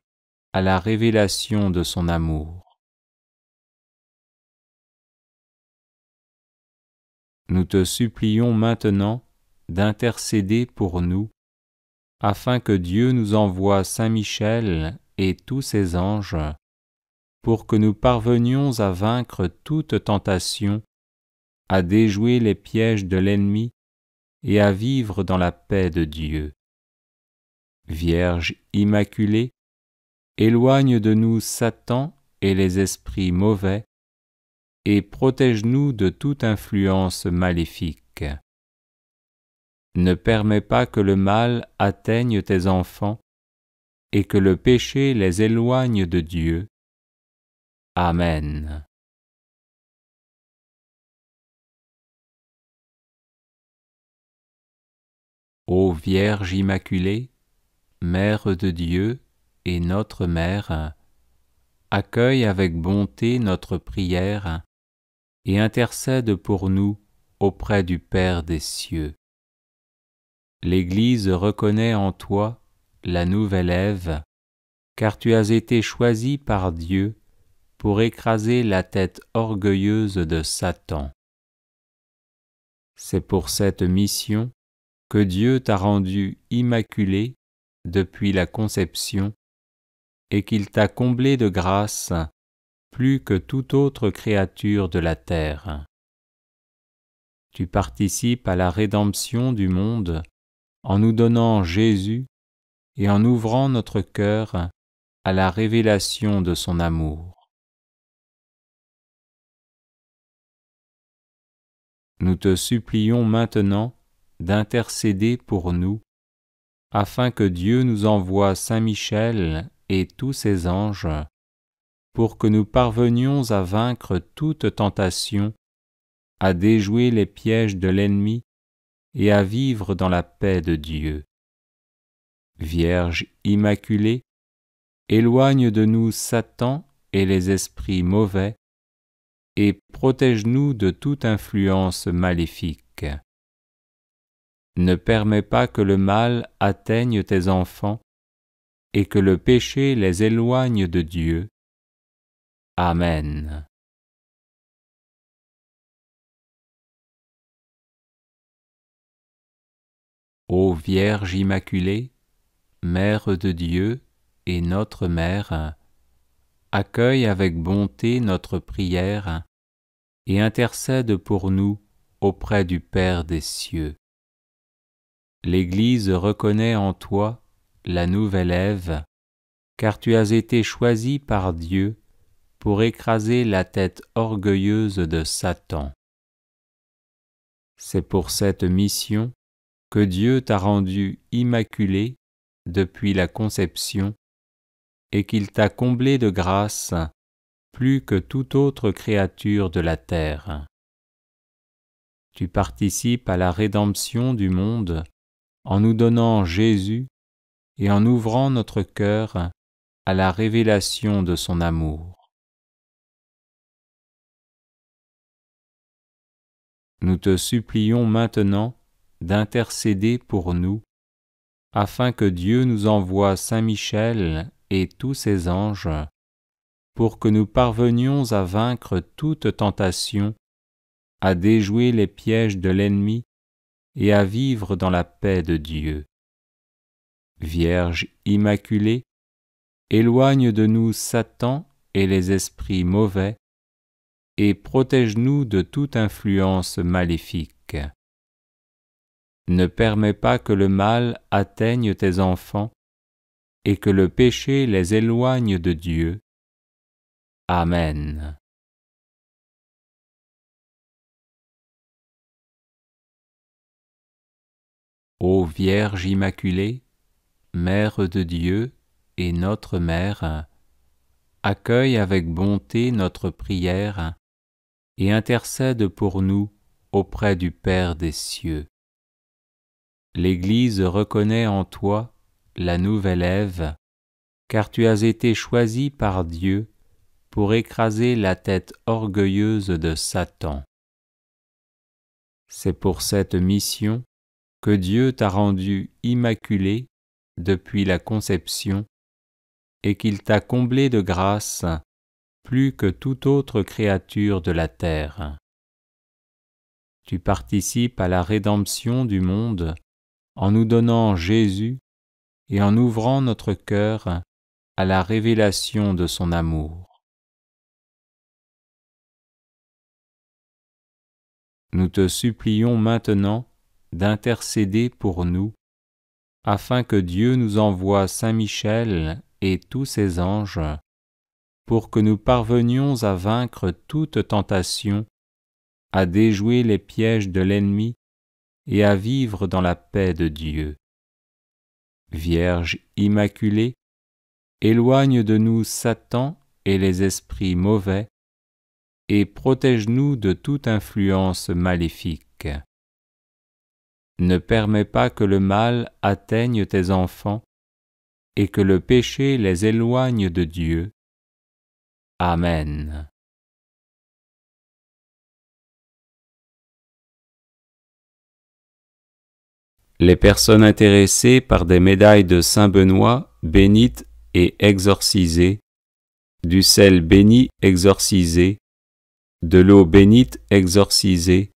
à la révélation de son amour. Nous te supplions maintenant d'intercéder pour nous, afin que Dieu nous envoie Saint Michel et tous ses anges, pour que nous parvenions à vaincre toute tentation, à déjouer les pièges de l'ennemi et à vivre dans la paix de Dieu. Vierge immaculée, éloigne de nous Satan et les esprits mauvais, et protège-nous de toute influence maléfique. Ne permets pas que le mal atteigne tes enfants, et que le péché les éloigne de Dieu. Amen. Ô Vierge immaculée, Mère de Dieu et notre Mère, accueille avec bonté notre prière et intercède pour nous auprès du Père des cieux. L'Église reconnaît en toi la nouvelle Ève, car tu as été choisie par Dieu pour écraser la tête orgueilleuse de Satan. C'est pour cette mission que Dieu t'a rendue immaculée depuis la conception et qu'il t'a comblée de grâce plus que toute autre créature de la terre. Tu participes à la rédemption du monde en nous donnant Jésus et en ouvrant notre cœur à la révélation de son amour. Nous te supplions maintenant d'intercéder pour nous, afin que Dieu nous envoie Saint Michel et tous ses anges, pour que nous parvenions à vaincre toute tentation, à déjouer les pièges de l'ennemi et à vivre dans la paix de Dieu. Vierge Immaculée, éloigne de nous Satan et les esprits mauvais, et protège-nous de toute influence maléfique. Ne permets pas que le mal atteigne tes enfants, et que le péché les éloigne de Dieu. Amen. Ô Vierge Immaculée, Mère de Dieu et notre Mère, accueille avec bonté notre prière et intercède pour nous auprès du Père des cieux. L'Église reconnaît en toi la nouvelle Ève, car tu as été choisie par Dieu pour écraser la tête orgueilleuse de Satan. C'est pour cette mission que Dieu t'a rendue immaculée depuis la conception et qu'il t'a comblée de grâce plus que toute autre créature de la terre. Tu participes à la rédemption du monde en nous donnant Jésus et en ouvrant notre cœur à la révélation de son amour. Nous te supplions maintenant d'intercéder pour nous, afin que Dieu nous envoie Saint Michel et tous ses anges, pour que nous parvenions à vaincre toute tentation, à déjouer les pièges de l'ennemi et à vivre dans la paix de Dieu. Vierge Immaculée, éloigne de nous Satan et les esprits mauvais, et protège-nous de toute influence maléfique. Ne permets pas que le mal atteigne tes enfants, et que le péché les éloigne de Dieu. Amen. Ô Vierge Immaculée, Mère de Dieu et notre Mère, accueille avec bonté notre prière et intercède pour nous auprès du Père des cieux. L'Église reconnaît en toi la nouvelle Ève, car tu as été choisie par Dieu pour écraser la tête orgueilleuse de Satan. C'est pour cette mission que Dieu t'a rendue immaculée depuis la conception et qu'il t'a comblée de grâce plus que toute autre créature de la terre. Tu participes à la rédemption du monde en nous donnant Jésus et en ouvrant notre cœur à la révélation de son amour. Nous te supplions maintenant d'intercéder pour nous, afin que Dieu nous envoie Saint Michel et tous ses anges, pour que nous parvenions à vaincre toute tentation, à déjouer les pièges de l'ennemi et à vivre dans la paix de Dieu. Vierge Immaculée, éloigne de nous Satan et les esprits mauvais, et protège-nous de toute influence maléfique. Ne permets pas que le mal atteigne tes enfants, et que le péché les éloigne de Dieu. Amen. Les personnes intéressées par des médailles de Saint Benoît, bénites et exorcisées, du sel béni exorcisé, de l'eau bénite exorcisée,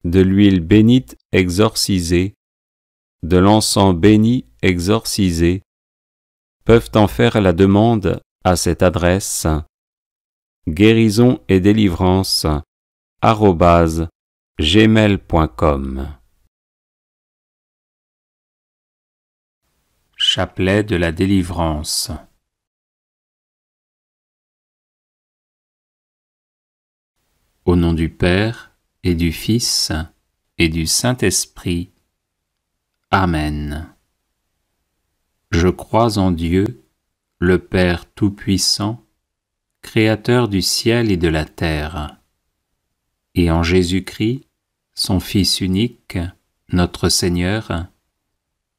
de l'huile bénite exorcisée, de l'encens béni exorcisé, peuvent en faire la demande à cette adresse guérison et délivrance gmail.com. Chapelet de la délivrance. Au nom du Père et du Fils et du Saint-Esprit. Amen. Je crois en Dieu, le Père Tout-Puissant, Créateur du ciel et de la terre, et en Jésus-Christ, son Fils unique, notre Seigneur,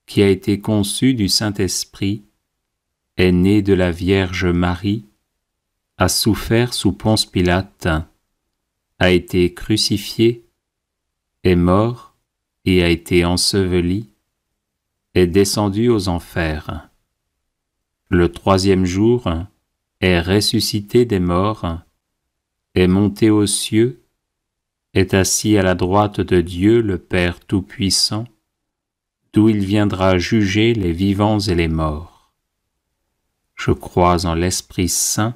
qui a été conçu du Saint-Esprit, est né de la Vierge Marie, a souffert sous Ponce Pilate, a été crucifié, est mort et a été enseveli, est descendu aux enfers. Le troisième jour, est ressuscité des morts, est monté aux cieux, est assis à la droite de Dieu le Père Tout-Puissant, d'où il viendra juger les vivants et les morts. Je crois en l'Esprit Saint,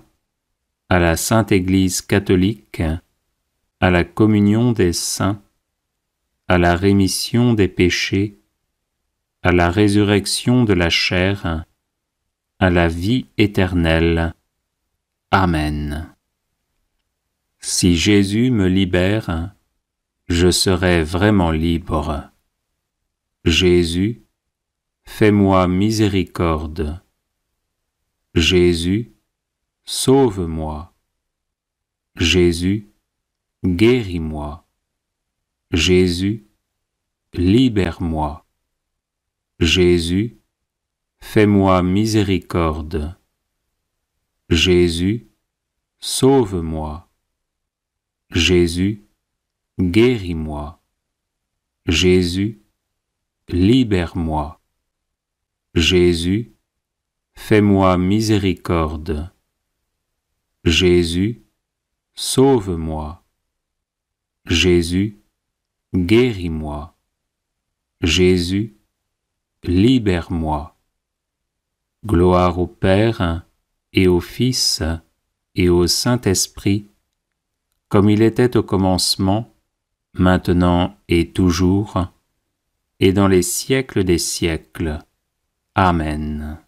à la Sainte Église catholique, à la communion des saints, à la rémission des péchés, à la résurrection de la chair, à la vie éternelle. Amen. Si Jésus me libère, je serai vraiment libre. Jésus, fais-moi miséricorde. Jésus, sauve-moi. Jésus, guéris-moi. Jésus, libère-moi. Jésus, fais-moi miséricorde. Jésus, sauve-moi. Jésus, guéris-moi. Jésus, libère-moi. Jésus, fais-moi miséricorde. Jésus, sauve-moi. Jésus, guéris-moi. Jésus, libère-moi. Gloire au Père et au Fils et au Saint-Esprit, comme il était au commencement, maintenant et toujours, et dans les siècles des siècles. Amen.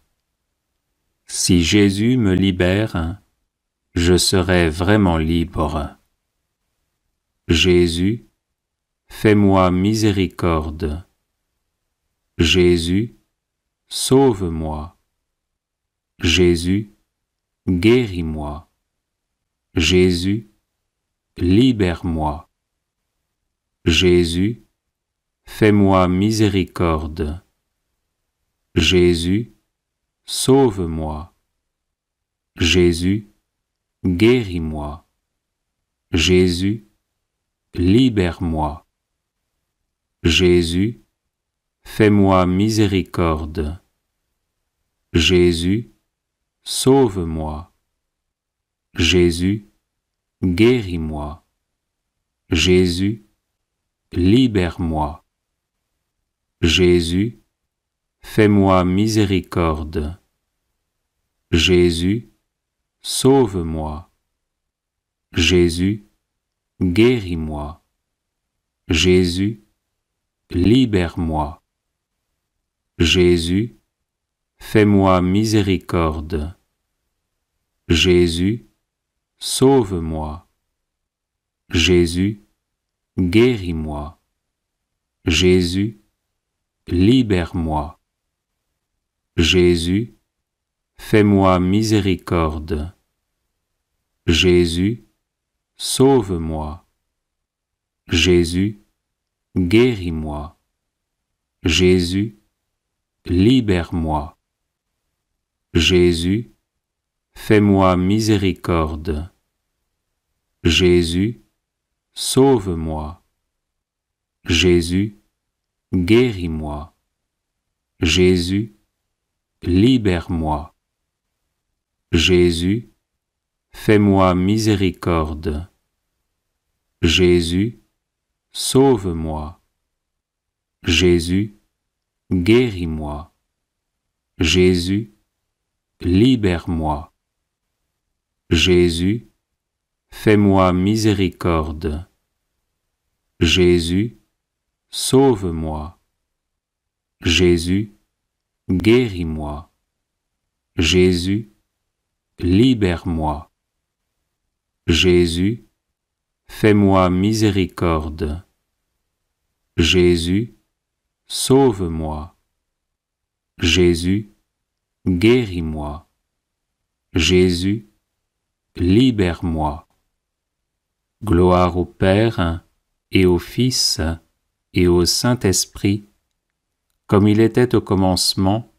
Si Jésus me libère, je serai vraiment libre. Jésus, fais-moi miséricorde. Jésus, sauve-moi. Jésus, guéris-moi. Jésus, libère-moi. Jésus, fais-moi miséricorde. Jésus, sauve-moi. Jésus, guéris-moi. Jésus, libère-moi. Jésus, fais-moi miséricorde. Jésus, sauve-moi. Jésus, guéris-moi. Jésus, libère-moi. Jésus, fais-moi miséricorde. Jésus, sauve-moi. Jésus, guéris-moi. Jésus, libère-moi. Jésus, fais-moi miséricorde. Jésus, sauve-moi. Jésus, guéris-moi. Jésus, libère-moi. Jésus, fais-moi miséricorde. Jésus, sauve-moi. Jésus, guéris-moi. Jésus, libère-moi. Jésus, fais-moi miséricorde. Jésus, sauve-moi. Jésus, guéris-moi. Jésus, libère-moi. Jésus, fais-moi miséricorde. Jésus, sauve-moi. Jésus, guéris-moi. Jésus, libère-moi. Jésus, fais-moi miséricorde. Jésus, sauve-moi. Jésus, guéris-moi. Jésus, libère-moi. Jésus, fais-moi miséricorde. Jésus, sauve-moi. Jésus, guéris-moi. Jésus, libère-moi. Gloire au Père et au Fils et au Saint-Esprit, comme il était au commencement,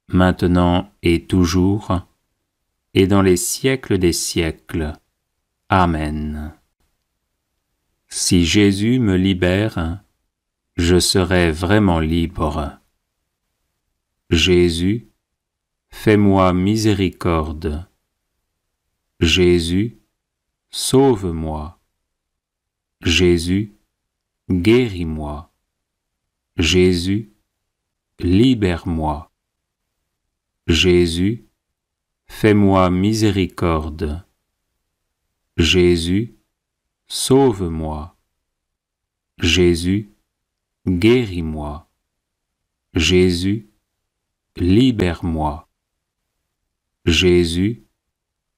maintenant et toujours, et dans les siècles des siècles. Amen. Si Jésus me libère, je serai vraiment libre. Jésus, fais-moi miséricorde. Jésus, sauve-moi. Jésus, guéris-moi. Jésus, libère-moi. Jésus, fais-moi miséricorde. Jésus, sauve-moi. Jésus, guéris-moi. Jésus, libère-moi. Jésus,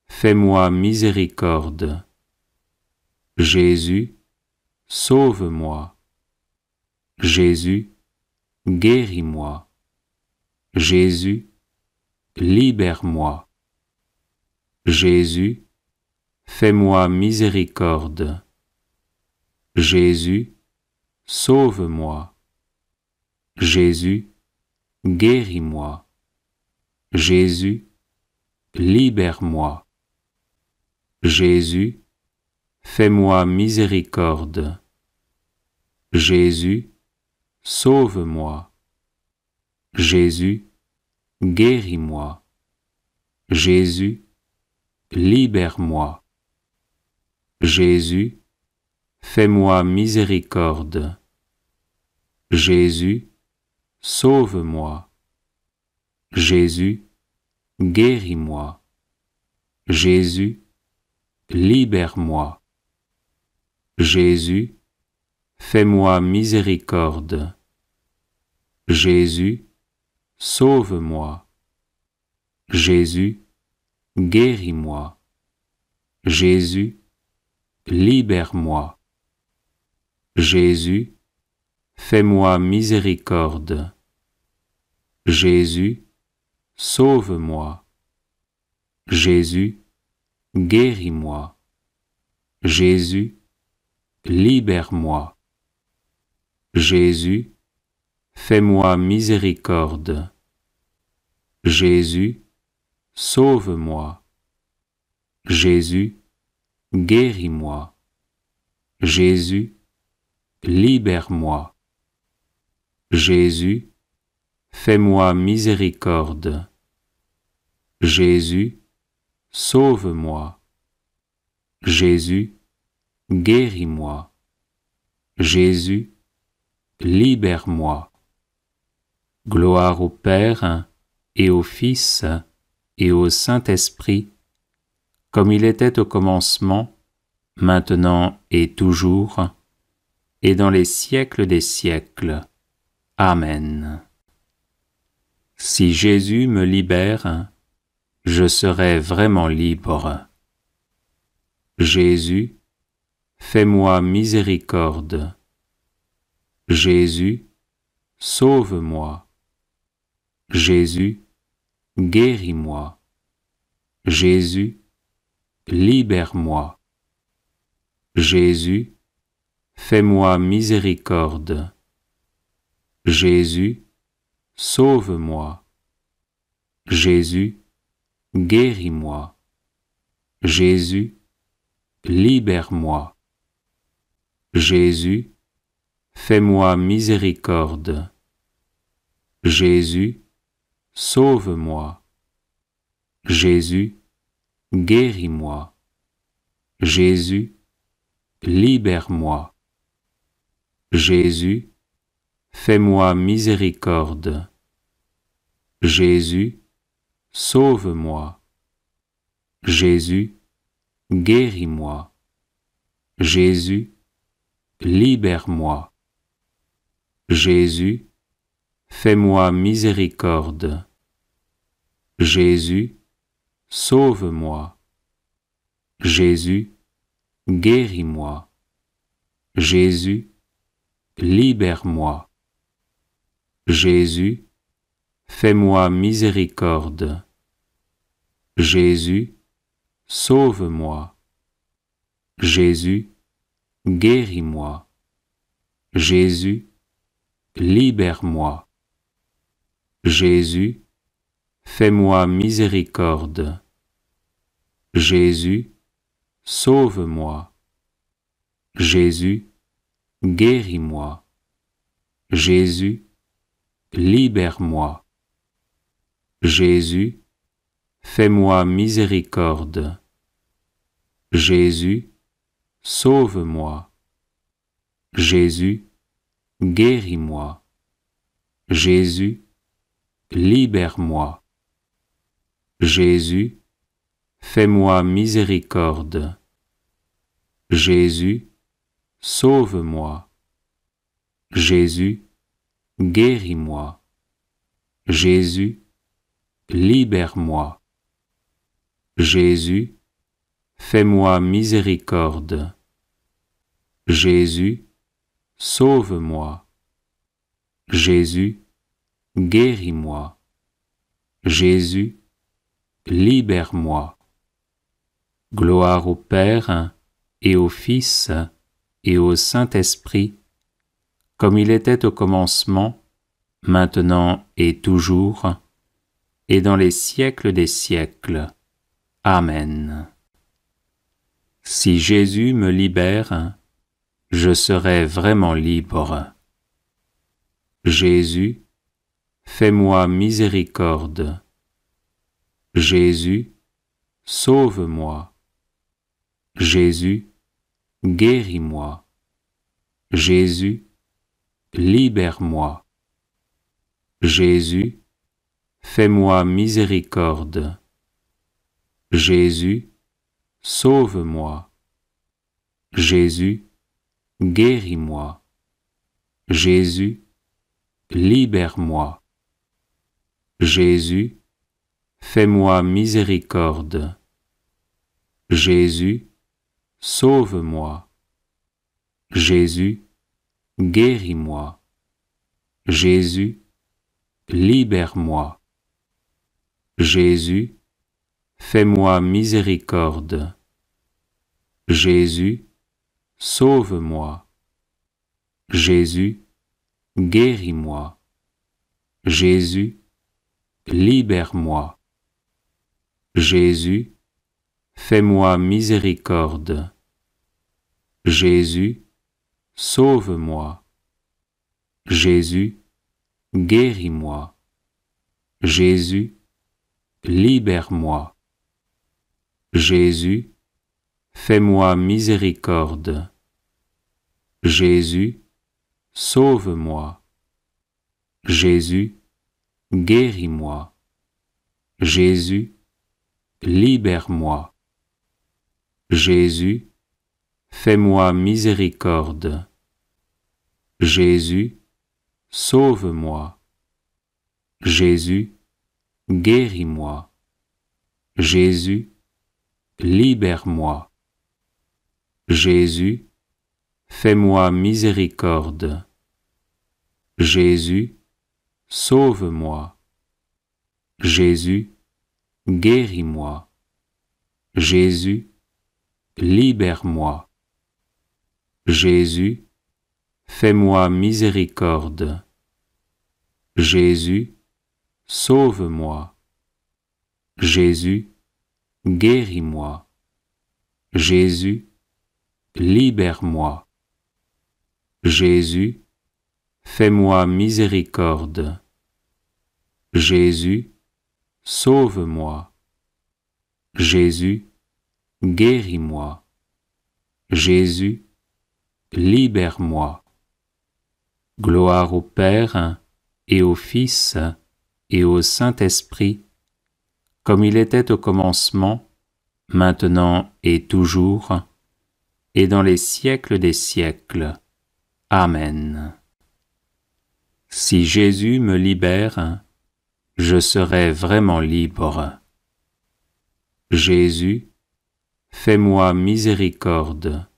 fais-moi miséricorde. Jésus, sauve-moi. Jésus, guéris-moi. Jésus, libère-moi. Jésus, fais-moi miséricorde. Jésus, sauve-moi. Jésus, guéris-moi. Jésus, libère-moi. Jésus, fais-moi miséricorde. Jésus, sauve-moi. Jésus, guéris-moi. Jésus, libère-moi. Jésus, fais-moi miséricorde. Jésus, sauve-moi. Jésus, guéris-moi. Jésus, libère-moi. Jésus, fais-moi miséricorde. Jésus, sauve-moi. Jésus, guéris-moi. Jésus, libère-moi. Jésus, fais-moi miséricorde. Jésus, sauve-moi. Jésus, guéris-moi. Jésus, libère-moi. Jésus, fais-moi miséricorde. Jésus, sauve-moi. Jésus, guéris-moi. Jésus, libère-moi. Jésus, fais-moi miséricorde. Jésus, sauve-moi. Jésus, guéris-moi. Jésus, libère-moi. Gloire au Père et au Fils et au Saint-Esprit, comme il était au commencement, maintenant et toujours, et dans les siècles des siècles. Amen. Si Jésus me libère, je serai vraiment libre. Jésus, fais-moi miséricorde. Jésus, sauve-moi. Jésus, guéris-moi. Jésus, libère-moi. Jésus, fais-moi miséricorde. Jésus, sauve-moi. Jésus, guéris-moi. Jésus, libère-moi. Jésus, fais-moi miséricorde. Jésus, sauve-moi. Jésus, guéris-moi. Jésus, libère-moi. Jésus, fais-moi miséricorde. Jésus, sauve-moi. Jésus, guéris-moi. Jésus, libère-moi. Jésus, fais-moi miséricorde. Jésus, sauve-moi. Jésus, guéris-moi. Jésus, libère-moi. Jésus, fais-moi miséricorde. Jésus, sauve-moi. Jésus, guéris-moi. Jésus, libère-moi. Jésus, fais-moi miséricorde. Jésus, sauve-moi. Jésus, guéris-moi. Jésus, libère-moi. Jésus, fais-moi miséricorde. Jésus, sauve-moi. Jésus, guéris-moi. Jésus, libère-moi. Jésus, fais-moi miséricorde. Jésus, sauve-moi. Jésus, guéris-moi. Jésus, libère-moi. Jésus, fais-moi miséricorde. Jésus, sauve-moi. Jésus, guéris-moi. Jésus, libère-moi. Gloire au Père et au Fils et au Saint-Esprit, comme il était au commencement, maintenant et toujours, et dans les siècles des siècles. Amen. Si Jésus me libère, je serai vraiment libre. Jésus, fais-moi miséricorde. Jésus, sauve-moi. Jésus, guéris-moi. Jésus, libère-moi. Jésus, fais-moi miséricorde. Jésus, sauve-moi. Jésus, guéris-moi. Jésus, libère-moi. Jésus, fais-moi miséricorde. Jésus, sauve-moi. Jésus, guéris-moi. Jésus, libère-moi. Jésus, fais-moi miséricorde. Jésus, sauve-moi. Jésus, guéris-moi. Jésus, libère-moi. Jésus, fais-moi miséricorde. Jésus, sauve-moi. Jésus, guéris-moi. Jésus, libère-moi. Jésus, fais-moi miséricorde. Jésus, sauve-moi. Jésus, guéris-moi. Jésus, libère-moi. Jésus, fais-moi miséricorde. Jésus, sauve-moi. Jésus, guéris-moi. Jésus, libère-moi. Jésus, fais-moi miséricorde. Jésus, sauve-moi. Jésus, guéris-moi. Jésus, libère-moi. Jésus, fais-moi miséricorde. Jésus, sauve-moi. Jésus, guéris-moi. Jésus, libère-moi. Jésus, fais-moi miséricorde. Jésus, sauve-moi. Jésus, guéris-moi. Jésus, libère-moi. Gloire au Père et au Fils et au Saint-Esprit, comme il était au commencement, maintenant et toujours, et dans les siècles des siècles. Amen. Si Jésus me libère, je serai vraiment libre. Jésus, fais-moi miséricorde.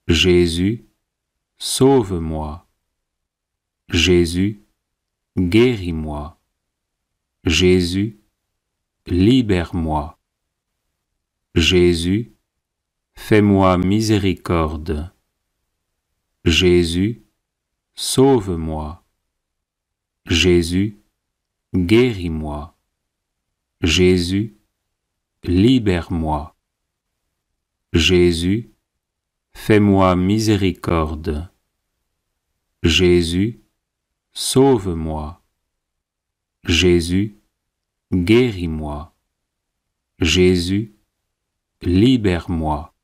Jésus, sauve-moi. Jésus, guéris-moi. Jésus, libère-moi. Jésus, fais-moi miséricorde. Jésus, sauve-moi. Jésus, guéris-moi. Jésus, libère-moi. Jésus, fais-moi miséricorde. Jésus, sauve-moi. Jésus, guéris-moi. Jésus, libère-moi.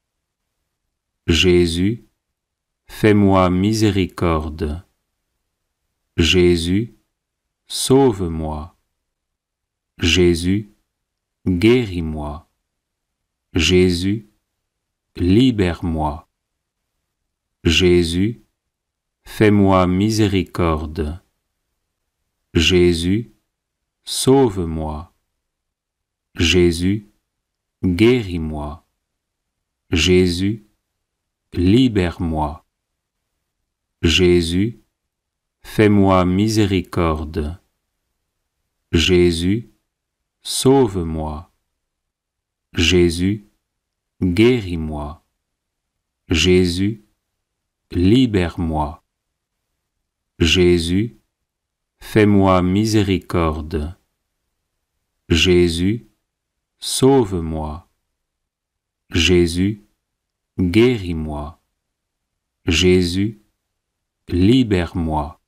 Jésus, fais-moi miséricorde. Jésus, sauve-moi. Jésus, guéris-moi. Jésus, libère-moi. Jésus, fais-moi miséricorde. Jésus, sauve-moi. Jésus, guéris-moi. Jésus, libère-moi. Jésus, fais-moi miséricorde. Jésus, sauve-moi. Jésus, guéris-moi. Jésus, libère-moi. Jésus, fais-moi miséricorde. Jésus, sauve-moi. Jésus, guéris-moi. Jésus, libère-moi.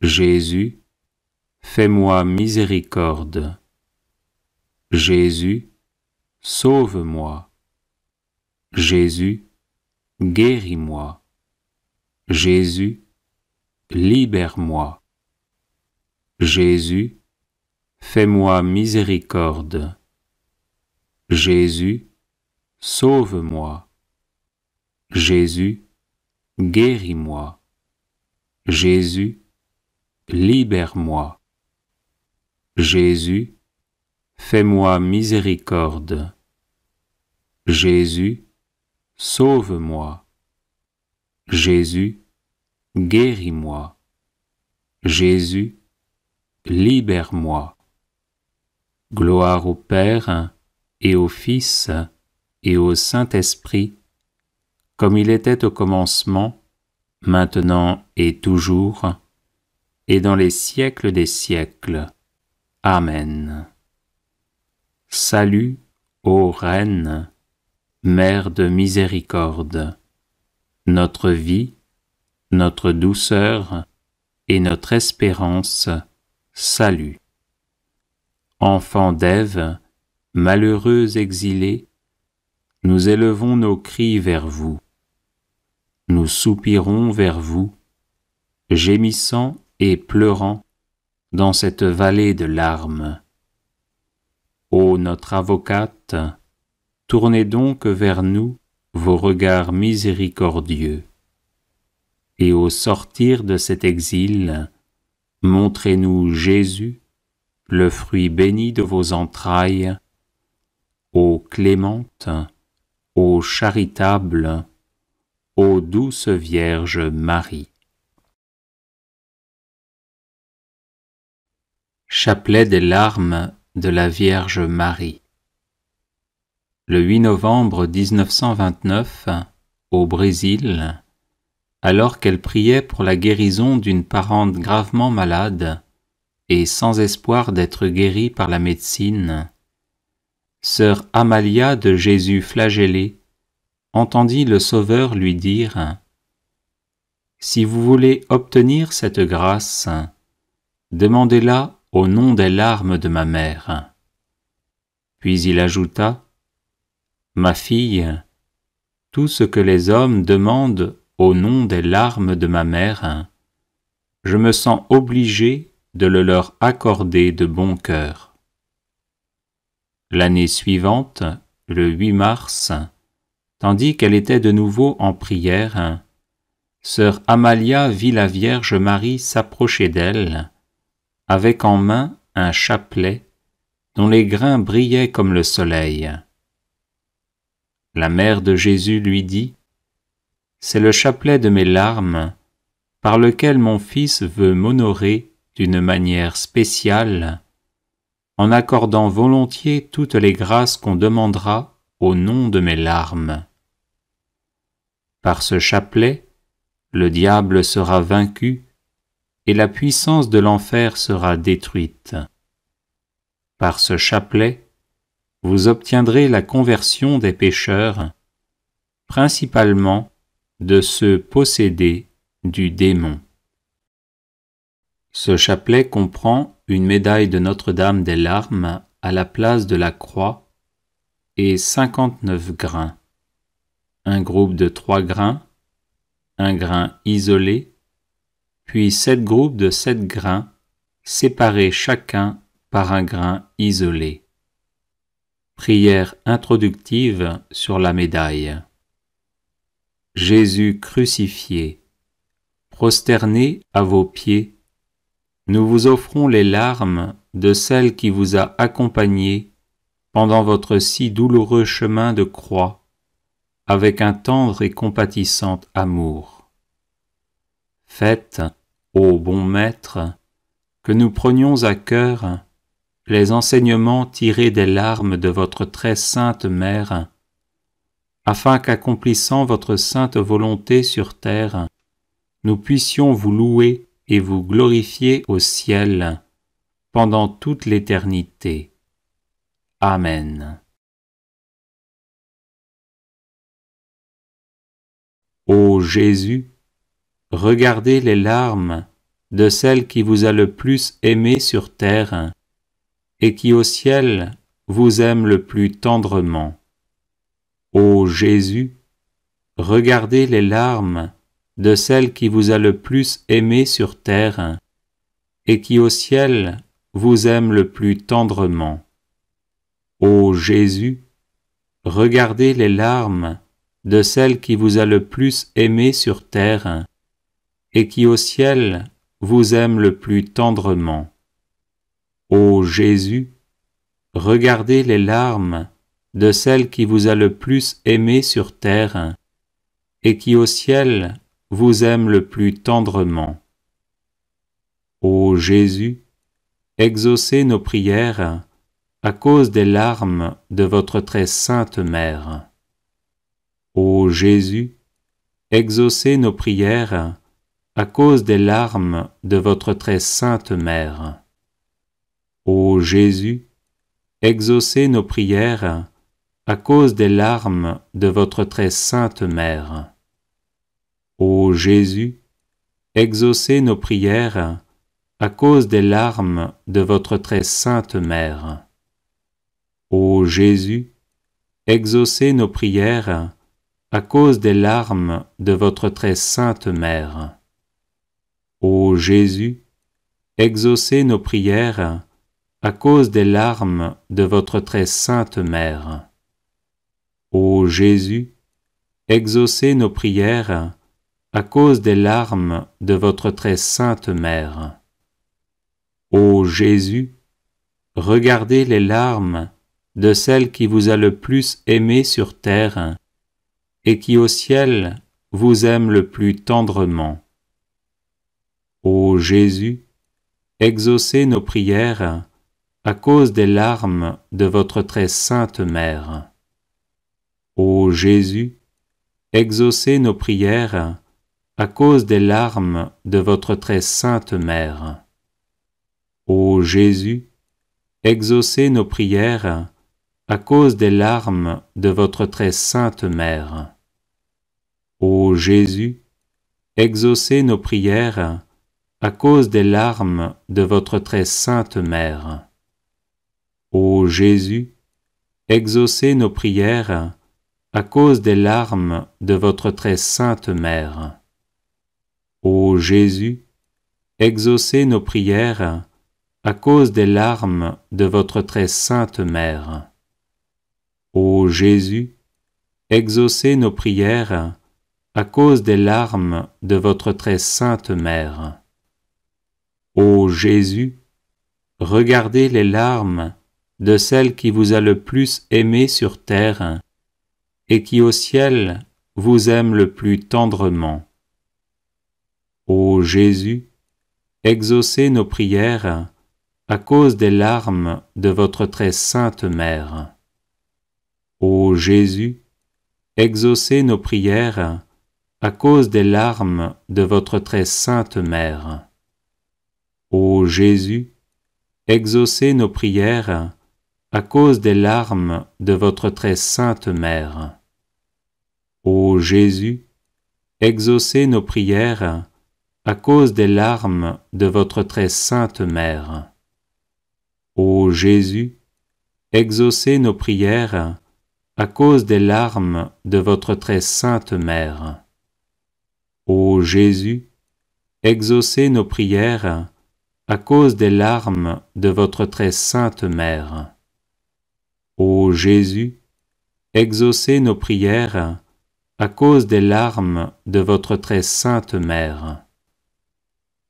Jésus, fais-moi miséricorde. Jésus, sauve-moi. Jésus, guéris-moi. Jésus, libère-moi. Jésus, fais-moi miséricorde. Jésus, sauve-moi. Jésus, guéris-moi. Jésus, libère-moi. Jésus, fais-moi miséricorde. Jésus, sauve-moi. Jésus, guéris-moi. Jésus, libère-moi. Gloire au Père, et au Fils, et au Saint-Esprit, comme il était au commencement, maintenant et toujours, et dans les siècles des siècles. Amen. Salut, ô Reine, Mère de miséricorde, notre vie, notre douceur et notre espérance, salut. Enfants d'Ève, malheureux exilés, nous élevons nos cris vers vous. Nous soupirons vers vous, gémissant et pleurant dans cette vallée de larmes. Ô notre avocate, tournez donc vers nous vos regards miséricordieux. Et au sortir de cet exil, montrez-nous Jésus, le fruit béni de vos entrailles, ô clémente, ô charitable, ô douce Vierge Marie. Chapelet des larmes de la Vierge Marie. Le 8 novembre 1929, au Brésil, alors qu'elle priait pour la guérison d'une parente gravement malade et sans espoir d'être guérie par la médecine, sœur Amalia de Jésus flagellé entendit le Sauveur lui dire « Si vous voulez obtenir cette grâce, demandez-la au nom des larmes de ma mère. » Puis il ajouta « Ma fille, tout ce que les hommes demandent au nom des larmes de ma mère, je me sens obligé de le leur accorder de bon cœur. » L'année suivante, le 8 mars, tandis qu'elle était de nouveau en prière, Sœur Amalia vit la Vierge Marie s'approcher d'elle, avec en main un chapelet dont les grains brillaient comme le soleil. La mère de Jésus lui dit : « C'est le chapelet de mes larmes, par lequel mon Fils veut m'honorer d'une manière spéciale, en accordant volontiers toutes les grâces qu'on demandera au nom de mes larmes. Par ce chapelet, le diable sera vaincu et la puissance de l'enfer sera détruite. Par ce chapelet, vous obtiendrez la conversion des pécheurs, principalement de ceux possédés du démon. » Ce chapelet comprend une médaille de Notre-Dame des Larmes à la place de la croix et 59 grains, un groupe de 3 grains, un grain isolé, puis 7 groupes de 7 grains, séparés chacun par un grain isolé. Prière introductive sur la médaille. Jésus crucifié, prosterné à vos pieds, nous vous offrons les larmes de celle qui vous a accompagné pendant votre si douloureux chemin de croix, avec un tendre et compatissant amour. Faites, ô bon Maître, que nous prenions à cœur les enseignements tirés des larmes de votre très sainte Mère, afin qu'accomplissant votre sainte volonté sur terre, nous puissions vous louer et vous glorifier au ciel pendant toute l'éternité. Amen. Ô Jésus, regardez les larmes de celle qui vous a le plus aimé sur terre et qui au ciel vous aime le plus tendrement. Ô Jésus, regardez les larmes de celle qui vous a le plus aimé sur terre et qui au ciel vous aime le plus tendrement. Ô Jésus, regardez les larmes de celle qui vous a le plus aimé sur terre et qui au ciel vous aime le plus tendrement. Ô Jésus, regardez les larmes de celle qui vous a le plus aimé sur terre et qui au ciel vous aime le plus tendrement. Ô Jésus, exaucez nos prières à cause des larmes de votre très sainte Mère. Ô Jésus, exaucez nos prières à cause des larmes de votre très sainte Mère. Ô Jésus, exaucez nos prières à cause des larmes de votre très sainte Mère. Ô Jésus, exaucez nos prières à cause des larmes de votre très sainte Mère. Ô Jésus, exaucez nos prières à cause des larmes de votre très sainte Mère. Ô Jésus, exaucez nos prières à cause des larmes de votre très sainte Mère. Ô Jésus, exaucez nos prières à cause des larmes de votre très sainte Mère. Ô Jésus, regardez les larmes de celle qui vous a le plus aimé sur terre et qui au ciel vous aime le plus tendrement. Ô Jésus, exaucez nos prières à cause des larmes de votre très sainte Mère. Ô Jésus, exaucez nos prières à cause des larmes de votre très sainte Mère. Ô Jésus, exaucez nos prières à cause des larmes de votre très sainte Mère. Ô Jésus, exaucez nos prières à cause des larmes de votre très sainte Mère. Ô Jésus, exaucez nos prières à cause des larmes de votre très sainte Mère. Ô Jésus, exaucez nos prières à cause des larmes de votre très sainte Mère. Ô Jésus, exaucez nos prières à cause des larmes de votre très sainte mère. Ô Jésus, regardez les larmes de celle qui vous a le plus aimé sur terre et qui au ciel vous aime le plus tendrement. Ô Jésus, exaucez nos prières à cause des larmes de votre très sainte mère. Ô Jésus, exaucez nos prières à cause des larmes de votre très sainte mère. Ô Jésus, exaucez nos prières à cause des larmes de votre très sainte mère. Ô Jésus, exaucez nos prières à cause des larmes de votre très sainte mère. Ô Jésus, exaucez nos prières à cause des larmes de votre très sainte mère. Ô Jésus, exaucez nos prières à cause des larmes de votre très sainte mère. Ô Jésus, exaucez nos prières à cause des larmes de votre très sainte mère.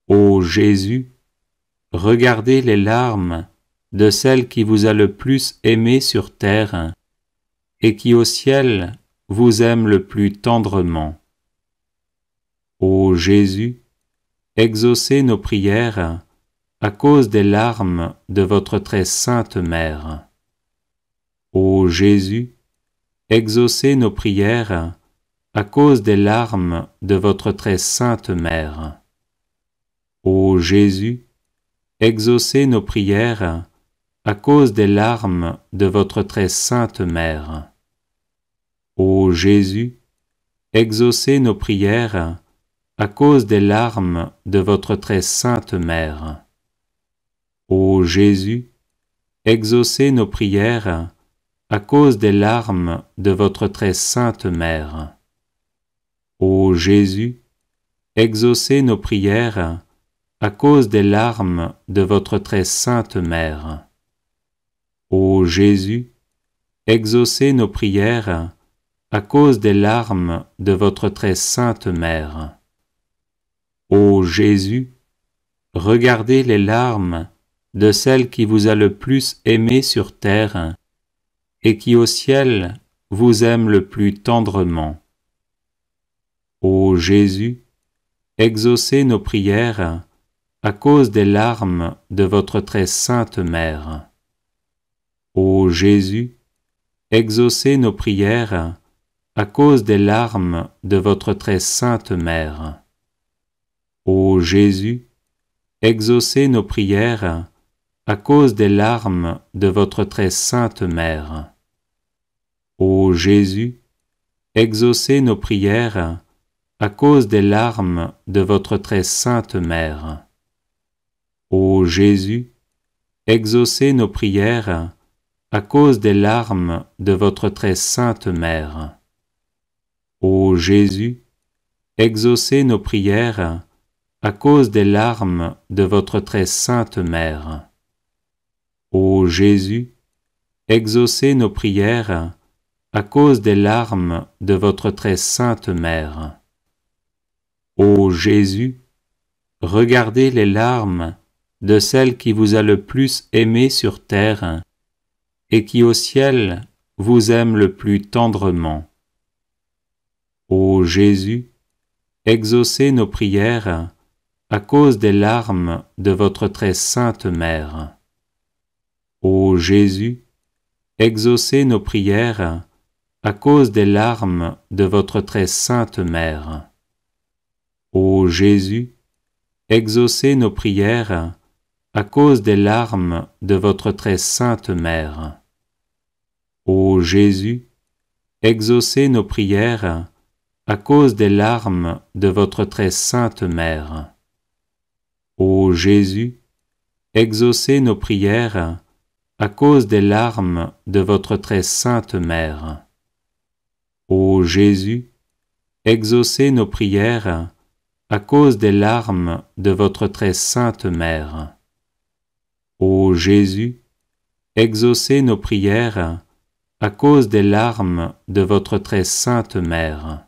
Ô Jésus, regardez les larmes de celle qui vous a le plus aimé sur terre et qui au ciel vous aime le plus tendrement. Ô Jésus, exaucez nos prières à cause des larmes de votre très sainte mère. Ô Jésus, exaucez nos prières à cause des larmes de votre très sainte mère. Ô Jésus, exaucez nos prières à cause des larmes de votre très sainte mère. Ô Jésus, exaucez nos prières à cause des larmes de votre très sainte mère. Ô Jésus, exaucez nos prières à cause des larmes de votre très sainte mère. Ô Jésus, exaucez nos prières à cause des larmes de votre très sainte mère. Ô Jésus, exaucez nos prières à cause des larmes de votre très sainte mère. Ô Jésus, regardez les larmes de celle qui vous a le plus aimé sur terre et qui au ciel vous aime le plus tendrement. Ô Jésus, exaucez nos prières à cause des larmes de votre très sainte mère. Ô Jésus, exaucez nos prières à cause des larmes de votre très sainte mère. Ô Jésus, exaucez nos prières à cause des larmes de votre très sainte mère. Ô Jésus, exaucez nos prières à cause des larmes de votre très sainte mère. Ô Jésus, exaucez nos prières à cause des larmes de votre très sainte mère. Ô Jésus, exaucez nos prières à cause des larmes de votre très sainte mère. Ô Jésus, exaucez nos prières à cause des larmes de votre très sainte mère. Ô Jésus, regardez les larmes de celle qui vous a le plus aimé sur terre et qui au ciel vous aime le plus tendrement. Ô Jésus, exaucez nos prières à cause des larmes de votre très sainte mère. Ô Jésus, exaucez nos prières à cause des larmes de votre très sainte mère. Ô Jésus, exaucez nos prières à cause des larmes de votre très sainte mère. Ô Jésus, exaucez nos prières à cause des larmes de votre très sainte mère. Ô Jésus, exaucez nos prières à cause des larmes de votre très sainte mère. Ô Jésus, exaucez nos prières à cause des larmes de votre très sainte mère. Ô Jésus, exaucez nos prières à cause des larmes de votre très sainte mère.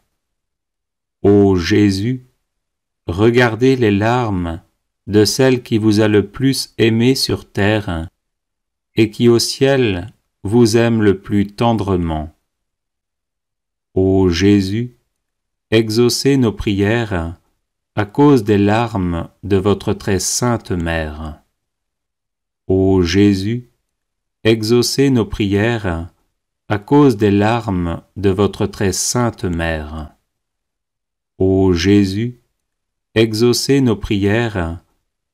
Ô Jésus, regardez les larmes de celle qui vous a le plus aimé sur terre et qui au ciel vous aime le plus tendrement. Ô Jésus, exaucez nos prières à cause des larmes de votre très sainte Mère. Ô Jésus, exaucez nos prières à cause des larmes de votre très sainte Mère. Ô Jésus, exaucez nos prières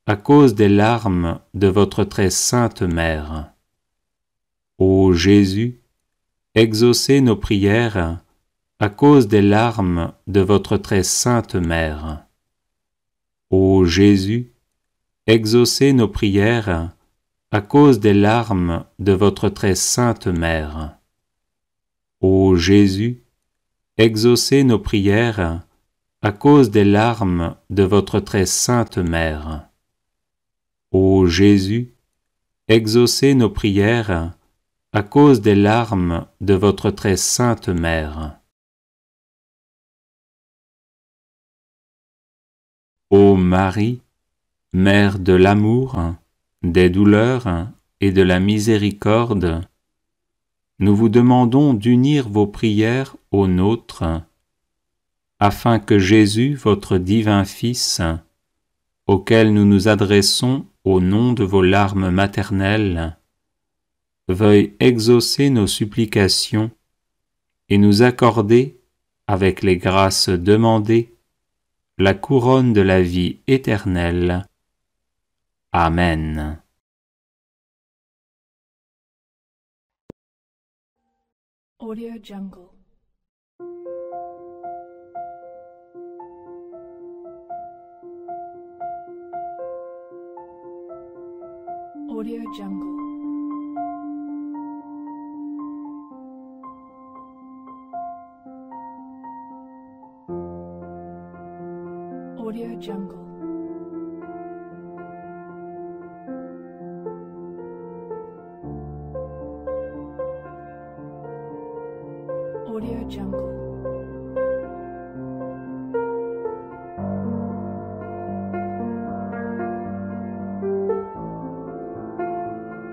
à cause des larmes de votre très sainte Mère. Ô Jésus, exaucez nos prières à cause des larmes de votre très sainte Mère. Ô Jésus, exaucez nos prières à cause des larmes de votre très sainte Mère. Ô Jésus, exaucez nos prières à cause des larmes de votre très sainte Mère. Ô Jésus, exaucez nos prières à cause des larmes de votre très sainte Mère. Ô Marie, Mère de l'amour, des douleurs et de la miséricorde, nous vous demandons d'unir vos prières aux nôtres, afin que Jésus, votre divin Fils, auquel nous nous adressons au nom de vos larmes maternelles, veuille exaucer nos supplications et nous accorder, avec les grâces demandées, la couronne de la vie éternelle. Amen.
Audio Jungle. Audio Jungle. Audio Jungle. Audio Jungle.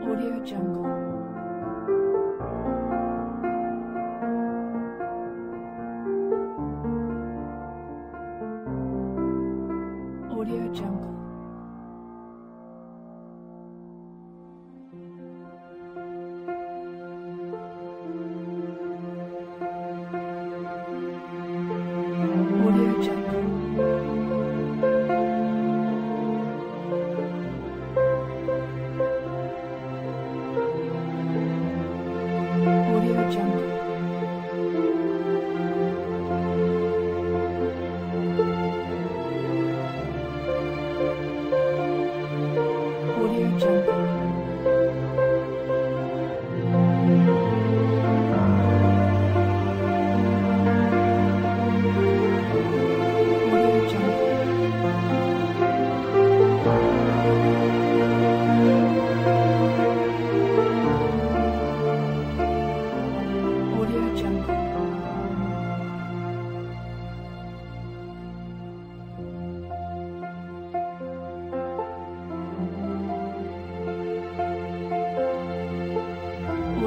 Audio Jungle. Audio Jungle. Audio Jungle. Audio Jungle. Audio Jungle. Audio Jungle. Audio Jungle.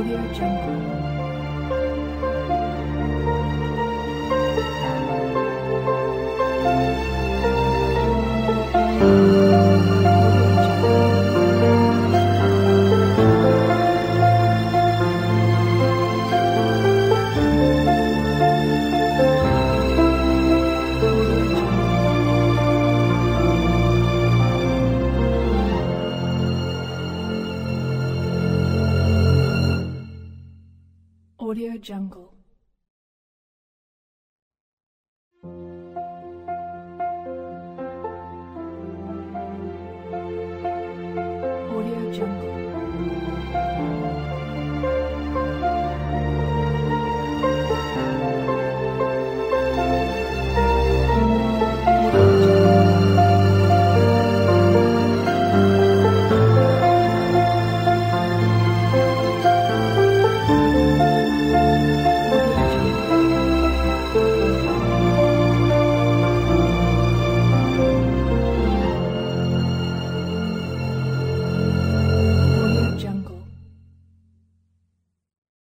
Audio Jungle. Audio Jungle.